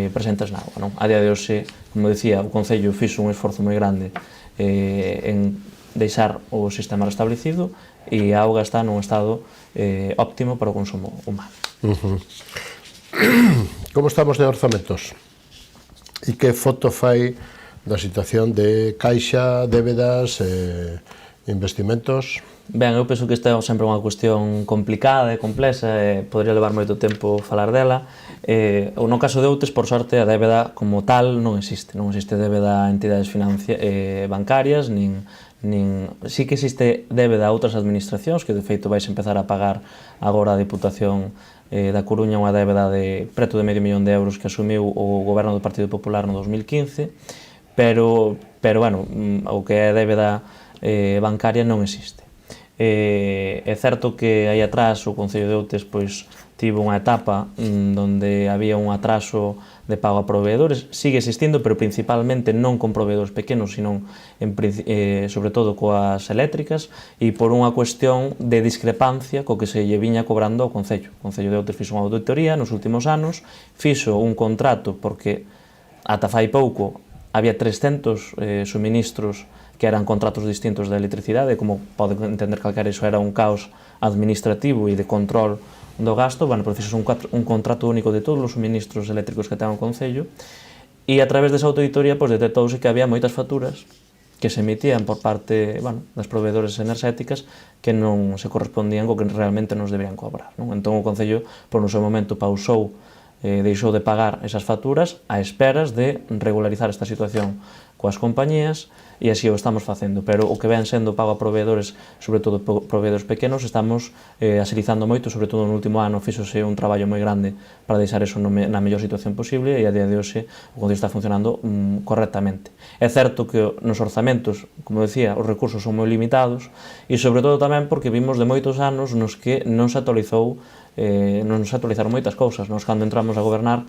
presentes na auga, non? A día de hoxe, como decía, o Concello fixo un esforzo moi grande en deixar o sistema restablecido e a auga está nun estado óptimo para o consumo humano. Como estamos de orzamentos? E que foto fai da situación de caixa, débedas, investimentos? Ben, eu penso que esta é sempre unha cuestión complicada e complexa e podría levar moito tempo falar dela. No caso de Outes, por sorte, a débeda como tal non existe. Non existe débeda a entidades bancarias, sí que existe débeda a outras administracións, que de feito vais empezar a pagar agora a Diputación da Coruña unha débeda de preto de €500.000 que asumiu o goberno do Partido Popular no 2015, pero bueno, o que é débeda bancaria non existe. É certo que aí atrás o Concello de Outes pois tivo unha etapa onde había un atraso de pago a proveedores, sigue existindo, pero principalmente non con proveedores pequenos, sino sobre todo coas eléctricas, e por unha cuestión de discrepancia co que se lle viña cobrando ao Concello. O Concello de Outes fixo unha auditoría nos últimos anos, fixo un contrato porque ata fai pouco había 300 suministros que eran contratos distintos de electricidade, como pode entender calquera, iso era un caos administrativo e de control do gasto. Bueno, pois fixo un contrato único de todos os suministros eléctricos que ten o Concello, e a través desa auditoría pois detectouse que había moitas facturas que se emitían por parte, bueno, das proveedores enerxéticas que non se correspondían co que realmente nos deberían cobrar, non? Entón o Concello, por no seu momento, pausou, deixou de pagar esas facturas a esperas de regularizar esta situación coas compañías, e así o estamos facendo, pero o que ven sendo pago a proveedores, sobre todo proveedores pequenos, estamos axilizando moito, sobre todo no último ano fixose un traballo moi grande para deixar eso na mellor situación posible, e a día de hoxe o Concello está funcionando correctamente. É certo que nos orzamentos, como decía, os recursos son moi limitados, e sobre todo tamén porque vimos de moitos anos nos que non se actualizaron moitas cousas. Nos, cando entramos a gobernar,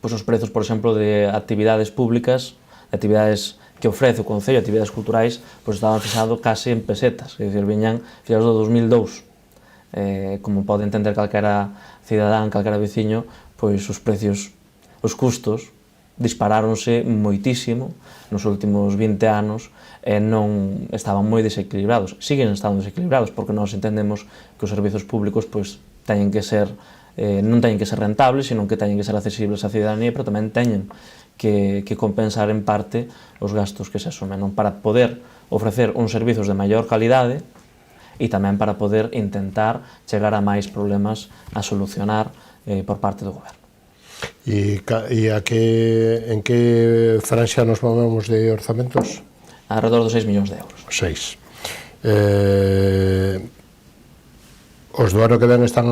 pois os prezos, por exemplo, de actividades públicas, de actividades que ofrece o Concello, actividades culturais, pois estaban fixados case en pesetas, é dicir, viñan fixados do 2002. Como pode entender calquera cidadán, calquera veciño, pois os precios, os custos, disparáronse moitísimo nos últimos 20 anos e non estaban moi desequilibrados. Siguen estando desequilibrados porque nós entendemos que os servizos públicos pois teñen que ser non teñen que ser rentables, senón que teñen que ser accesibles á cidadanía, pero tamén teñen que compensar en parte os gastos que se asumen, non? Para poder ofrecer uns servizos de maior calidade e tamén para poder intentar chegar a máis problemas a solucionar por parte do goberno. E en que franxa nos movemos de orzamentos? Alrededor dos 6 millóns de euros. 6. Os do ano que ven están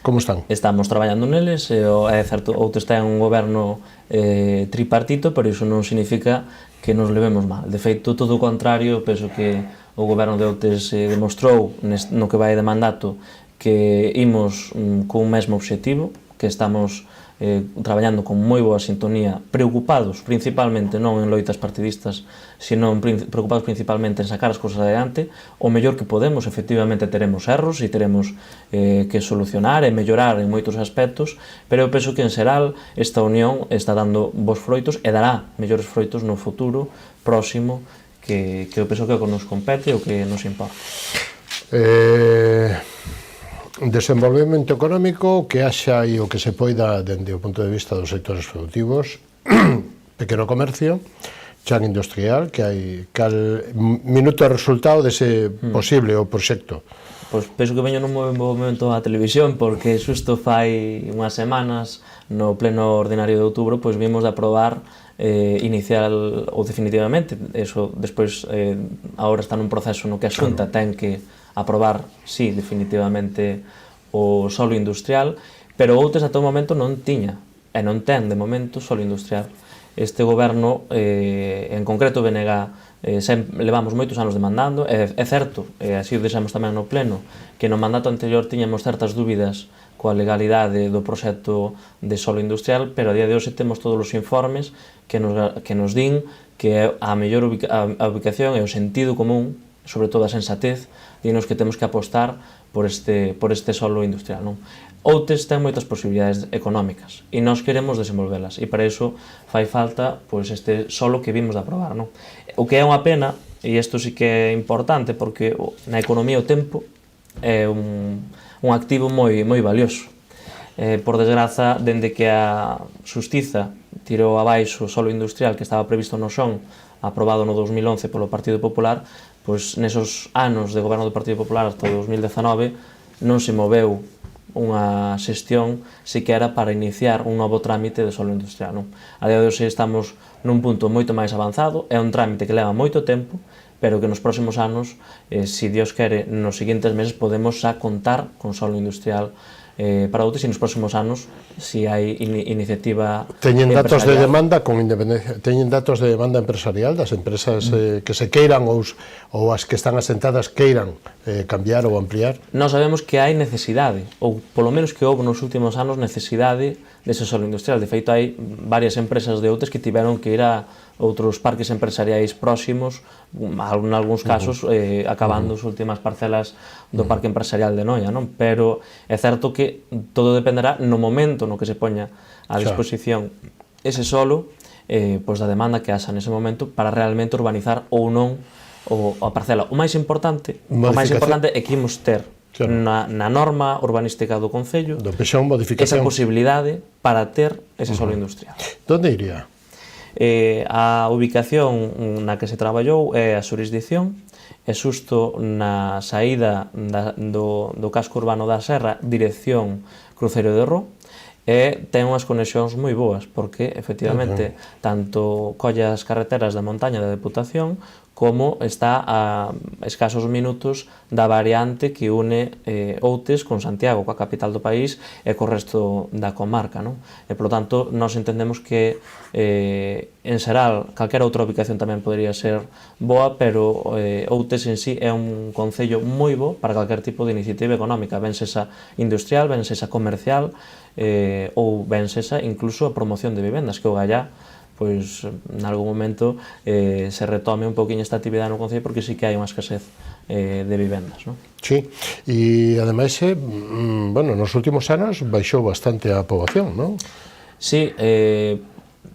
como están? Estamos traballando neles, é certo, outros ten un goberno tripartito, pero iso non significa que nos levemos mal. De feito, todo o contrario, penso que o goberno de Outes demostrou no que vai de mandato que imos cun mesmo obxectivo, que estamos traballando con moi boa sintonía, preocupados principalmente non en loitas partidistas, sino preocupados principalmente en sacar as cousas adiante, o mellor que podemos. Efectivamente teremos erros e teremos que solucionar e mellorar en moitos aspectos, pero eu penso que en xeral esta unión está dando bons froitos e dará mellores froitos no futuro próximo, que eu penso que é o que nos compete e o que nos importa. Desenvolvemento económico, que haxa e o que se poida dende o punto de vista dos sectores productivos, pequeno comercio, chan industrial, que hai minuto de resultado dese posible o proxecto. Pois penso que veño nun momento á televisión, porque xusto fai unhas semanas, no pleno ordinario de outubro, pois vimos de aprobar inicial ou definitivamente, eso despois agora está nun proceso no que a Xunta ten que aprobar, sí, definitivamente o solo industrial, pero Outes ata o momento non tiña, e non ten de momento solo industrial. Este goberno, en concreto BNG, levamos moitos anos demandando, é certo, e así o deixamos tamén no pleno, que no mandato anterior tiñamos certas dúbidas coa legalidade do proxecto de solo industrial, pero a día de hoxe temos todos os informes que nos din que a mellor ubicación e o sentido común, sobre todo a sensatez, dinos que temos que apostar por este solo industrial, non? Outes ten moitas posibilidades económicas e nós queremos desenvolvelas, e para iso fai falta pois este solo que vimos de aprobar, non? O que é unha pena, e isto sí que é importante, porque na economía o tempo é un activo moi valioso. Por desgraza, dende que a Xustiza tirou abaixo o solo industrial que estaba previsto no XON, aprobado no 2011 polo Partido Popular, pois nesos anos de goberno do Partido Popular hasta 2019 non se moveu unha xestión siquera para iniciar un novo trámite de solo industrial, non? A día de hoxe estamos nun punto moito máis avanzado, é un trámite que leva moito tempo, pero que nos próximos anos, se Dios quere, nos seguintes meses podemos xa contar con solo industrial para Outes, e nos próximos anos, se hai iniciativa teñen datos de demanda con independencia, teñen datos de demanda empresarial das empresas que se queiran ou as que están asentadas queiran cambiar ou ampliar? Nós sabemos que hai necesidade, ou polo menos que houve nos últimos anos necesidade dese solo industrial. De feito, hai varias empresas de Outes que tiveron que ir a outros parques empresariais próximos, en algúns casos acabando as últimas parcelas do parque empresarial de Noia, non? Pero é certo que todo dependerá no momento no que se poña a disposición ese solo, pois da demanda que haxa nese momento para realmente urbanizar ou non a parcela. O máis importante é que imos ter na norma urbanística do Concello esa posibilidade para ter ese solo industrial. Donde iría? A ubicación na que se traballou é a xurisdicción, é xusto na saída do casco urbano da Serra, dirección Cruceiro de Ró, e ten unhas conexións moi boas, porque, efectivamente, tanto colle as carreteras da montaña da Deputación como está a escasos minutos da variante que une Outes con Santiago, coa capital do país e co resto da comarca, non? E, por tanto, nós entendemos que en xeral, calquera outra ubicación tamén podría ser boa, pero Outes en sí é un concello moi bo para calquer tipo de iniciativa económica, ben sexa industrial, ben sexa comercial, ou ben sexa incluso a promoción de vivendas, que o Gallá, pois, en algún momento se retome un poquinho esta actividade no concello, porque sí que hai unha escasez de vivendas, non? Sí, e ademais, bueno, nos últimos anos baixou bastante a poboación, non? Sí,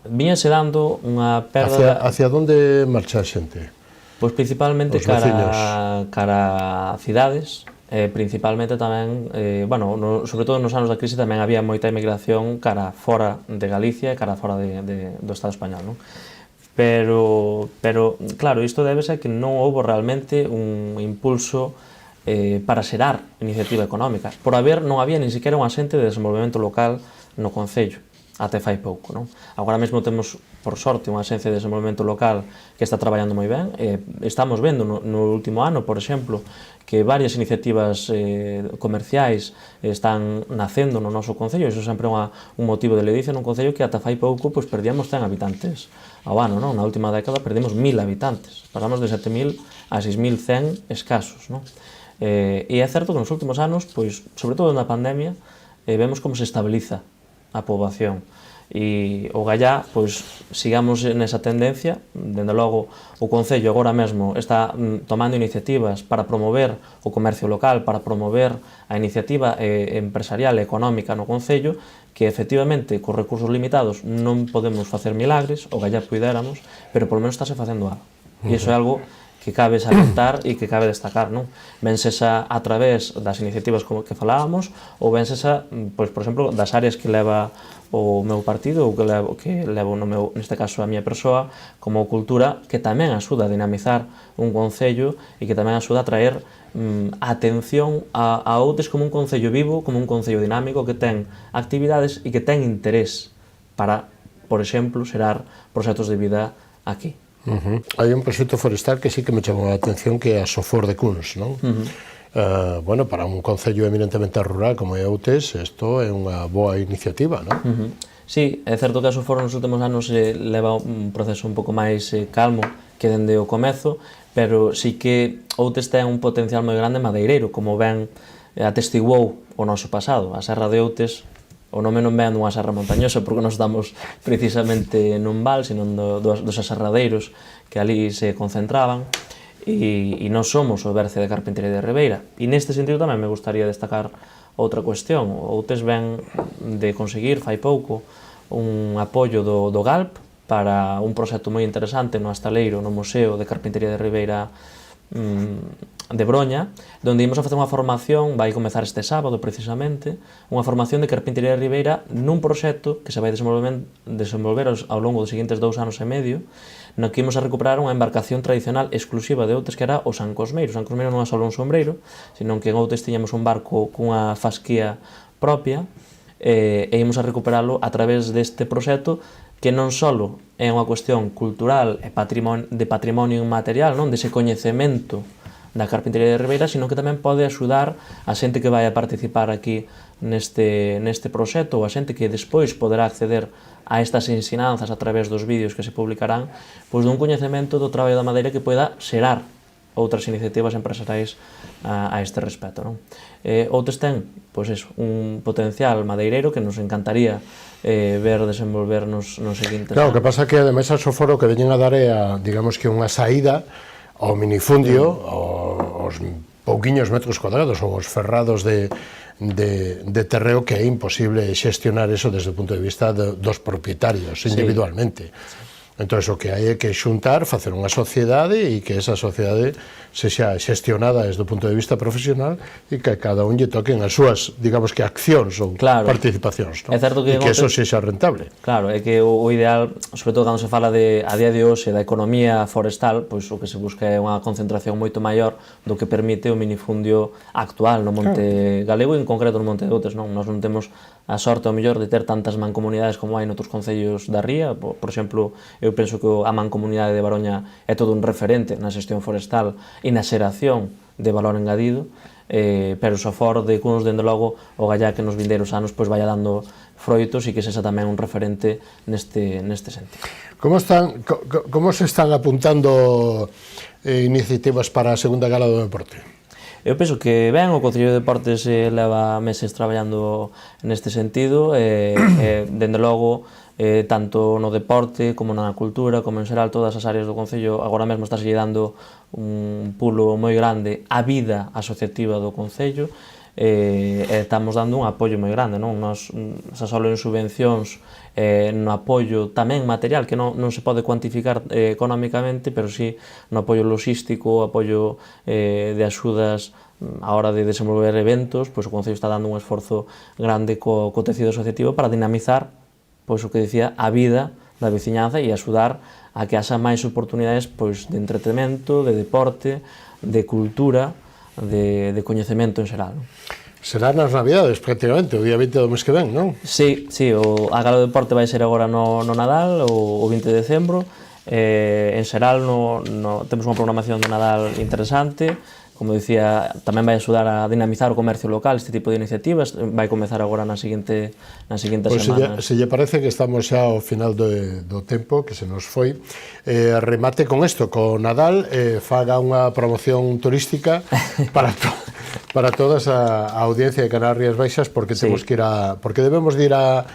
víñase dando unha perda... Hacia onde marcha a xente? Pois principalmente cara a cidades, principalmente tamén, bueno, sobre todo nos anos da crise tamén había moita emigración cara fora de Galicia e cara fora do Estado español, non? Pero, claro, isto débese a que non houbo realmente un impulso para xerar iniciativa económica. Por non había nin siquiera un asente de desenvolvemento local no concello, até fai pouco, non? Agora mesmo temos, por sorte, unha axencia de desenvolvemento local que está traballando moi ben. Estamos vendo no último ano, por exemplo, que varias iniciativas comerciais están nacendo no noso concello. Iso sempre é un motivo de ledicia nun concello que ata fai pouco pois perdíamos 100 habitantes ao ano, non? Na última década perdemos 1000 habitantes. Pasamos de 7000 a 6100 escasos, non? E é certo que nos últimos anos, pois, sobre todo na pandemia, vemos como se estabiliza a poboación. E o Gallá, pois, sigamos nesa tendencia. Dende logo, o Concello agora mesmo está tomando iniciativas para promover o comercio local, para promover a iniciativa empresarial e económica no Concello, que efectivamente, cos recursos limitados, non podemos facer milagres, o Gallá puidéramos, pero polo menos estáse facendo algo. E iso é algo que cabe salientar e que cabe destacar, non? Ben sexa a través das iniciativas que falábamos, ou ben sexa, pois, por exemplo, das áreas que leva o meu partido, ou que levo neste caso a miña persoa, como cultura, que tamén axuda a dinamizar un concello e que tamén axuda a traer atención a Outes como un concello vivo, como un concello dinámico que ten actividades e que ten interés para, por exemplo, xerar proxectos de vida aquí. Hai un proxecto forestal que sí que me chamou a atención, que é a Sofor de Cuns, non? Bueno, para un concello eminentemente rural como é Outes, isto é unha boa iniciativa, non? Sí, é certo que a Sofor nos últimos anos leva un proceso un pouco máis calmo que dende o comezo, pero sí que Outes ten un potencial moi grande madeireiro, como ben atestiguou o noso pasado. A Serra de Outes, o nome non ven dunha serra montañosa porque non estamos precisamente nun val, sino dos aserradeiros que ali se concentraban, e non somos o berce de Carpintería de Ribeira. E neste sentido tamén me gustaría destacar outra cuestión. Outes ven de conseguir fai pouco un apoio do GALP para un proxecto moi interesante no Astaleiro, no Museo de Carpintería de Ribeira de Broña, onde imos a facer unha formación, vai comezar este sábado precisamente, unha formación de Carpintería de Ribeira nun proxecto que se vai desenvolver ao longo dos seguintes 2 anos e medio, no que imos a recuperar unha embarcación tradicional exclusiva de Outes, que era o San Cosmeiro. O San Cosmeiro non é só un sombreiro, senón que en Outes tiñamos un barco cunha fasquía propia, e imos a recuperalo a través deste proxecto, que non só é unha cuestión cultural e de patrimonio inmaterial, non, dese coñecemento da Carpintería de Ribeira, sino que tamén pode axudar a xente que vai a participar aquí neste proxecto, ou a xente que despois poderá acceder a estas ensinanzas a través dos vídeos que se publicarán, pois dun coñecemento do traballo da madeira que poida xerar outras iniciativas empresariais a este respecto, non? Outes ten, pois eso, un potencial madeireiro que nos encantaría ver desenvolvernos nos seguintes anos. Claro, o que pasa que ademais a Soforo que veñen a dar é digamos que unha saída ao minifundio, aos pouquiños metros cuadrados ou aos ferrados de terreo, que é imposible xestionar eso desde o punto de vista dos propietarios individualmente. Entón, o que hai é que xuntar, facer unha sociedade e que esa sociedade sexa xestionada desde o punto de vista profesional e que a cada un lle toquen as súas, digamos que accións ou participacións, non? É certo que e que eso sexa rentable. Claro, é que o ideal, sobre todo cando se fala de, a día de hoxe, da economía forestal, pois o que se busca é unha concentración moito maior do que permite o minifundio actual no Monte Galego e en concreto no Monte de Outes, non? Nós non temos a sorte ao mellor de ter tantas mancomunidades como hai noutros concellos da ría. Por exemplo, eu penso que a mancomunidade de Baroña é todo un referente na xestión forestal e na xeración de valor engadido, pero o sofor de cuns, dende logo, o gallá que nos vindeiros anos pois vaya dando froitos e que sexa tamén un referente neste sentido. Como se están apuntando iniciativas para a segunda gala do deporte? Eu penso que ben, o Concello de Deportes leva meses traballando neste sentido, dende logo, tanto no deporte como na cultura, como en xeral todas as áreas do Concello, agora mesmo está dando un pulo moi grande á vida asociativa do Concello, e estamos dando un apoio moi grande, non? Nos, xa só en subvencións, no apoio tamén material, que non se pode cuantificar económicamente, pero sí no apoio logístico, apoio de axudas a hora de desenvolver eventos, pois o Concello está dando un esforzo grande co tecido asociativo para dinamizar, pois o que dicía, a vida da veciñanza e axudar a que haxa máis oportunidades pois de entretenimento, de deporte, de cultura, de coñecemento en xeral. Será nas Navidades, prácticamente, o día 20 do mes que ven, non? Sí, a Gala do Deporte vai ser agora no Nadal, o 20 de decembro. En xeral temos unha programación do Nadal interesante. Como dicía, tamén vai axudar a dinamizar o comercio local, este tipo de iniciativas. Vai comezar agora nas seguintes semanas. Se lle parece que estamos xa ao final do tempo, que se nos foi, remate con isto, con Nadal, faga unha promoción turística para toda a audiencia de Canarias Baixas, porque temos que ir porque debemos de ir a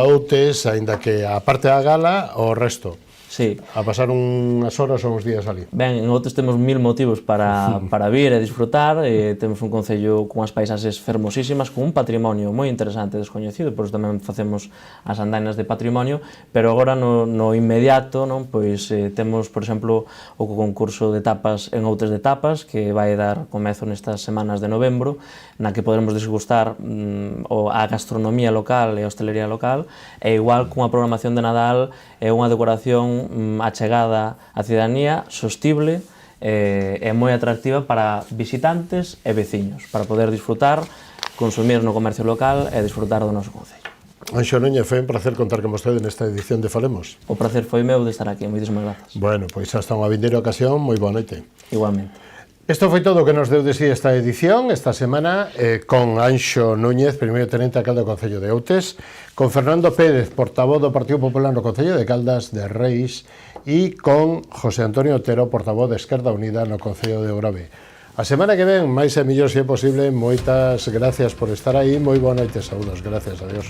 Outes, aínda que a parte da gala, o resto. Sí. A pasar unhas horas ou uns días ali. Ben, en Outes temos 1000 motivos para vir e disfrutar. Temos un concello con as paisaxes fermosísimas, con un patrimonio moi interesante descoñecido, por iso tamén facemos as andainas de patrimonio, pero agora no inmediato, non, pois temos, por exemplo, o concurso de tapas en Outes de Tapas, que vai dar comezo nestas semanas de novembro, na que poderemos desgustar a gastronomía local e a hostelería local, e igual cunha programación de Nadal e unha decoración achegada á cidadanía, sostible e moi atractiva para visitantes e veciños, para poder disfrutar, consumir no comercio local e disfrutar do noso concello. Anxo Núñez, foi un placer contar con vostede nesta edición de Falemos. O placer foi meu de estar aquí, moitísimas grazas. Bueno, pois hasta unha vindeira ocasión, moi boa noite. Igualmente. Isto foi todo o que nos deu de si esta edición, esta semana, con Anxo Núñez, primeiro tenente alcalde do Concello de Outes, con Fernando Pérez, portavoz do Partido Popular no Concello de Caldas de Reis, e con José Antonio Otero, portavoz de Esquerda Unida no Concello de Ourave. A semana que ven, máis e mellor se é posible, moitas gracias por estar aí, moi boa noite, saúdos, gracias, adiós.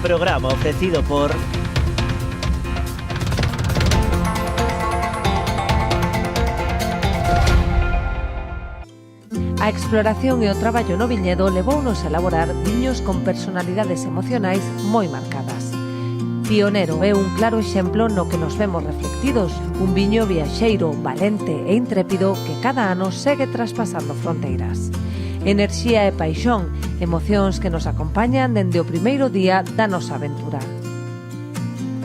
Programa ofrecido por A exploración e o traballo no viñedo levounos a elaborar viños con personalidades emocionais moi marcadas. Pionero é un claro exemplo no que nos vemos reflectidos, un viño viaxeiro, valente e intrépido que cada ano segue traspasando fronteiras. Enerxía e paixón, emocións que nos acompañan dende o primeiro día da nosa aventura.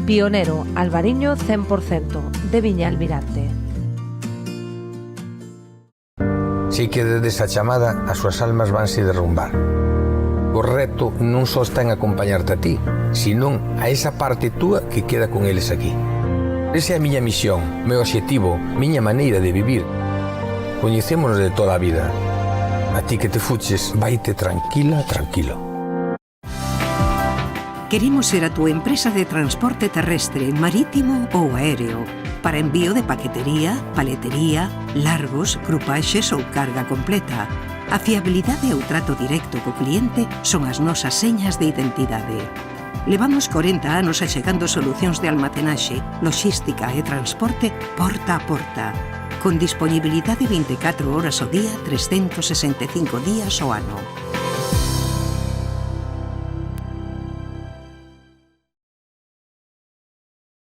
Pionero, Albariño 100%, de Viña Almirante. Si quededes a chamada, as súas almas vanse derrumbar. O reto non só está en acompañarte a ti, senón a esa parte túa que queda con eles aquí. Esa é a miña misión, meu obxectivo, miña maneira de vivir. Coñecémonos de toda a vida. A ti que te fuches, vaite tranquila, tranquilo. Queremos ser a túa empresa de transporte terrestre, marítimo ou aéreo, para envío de paquetería, paletería, largos, crupaxes ou carga completa. A fiabilidade e o trato directo co cliente son as nosas señas de identidade. Levamos 40 anos achegando solucións de almacenaxe, logística e transporte porta a porta. con disponibilidade 24 horas ao día, 365 días ao ano.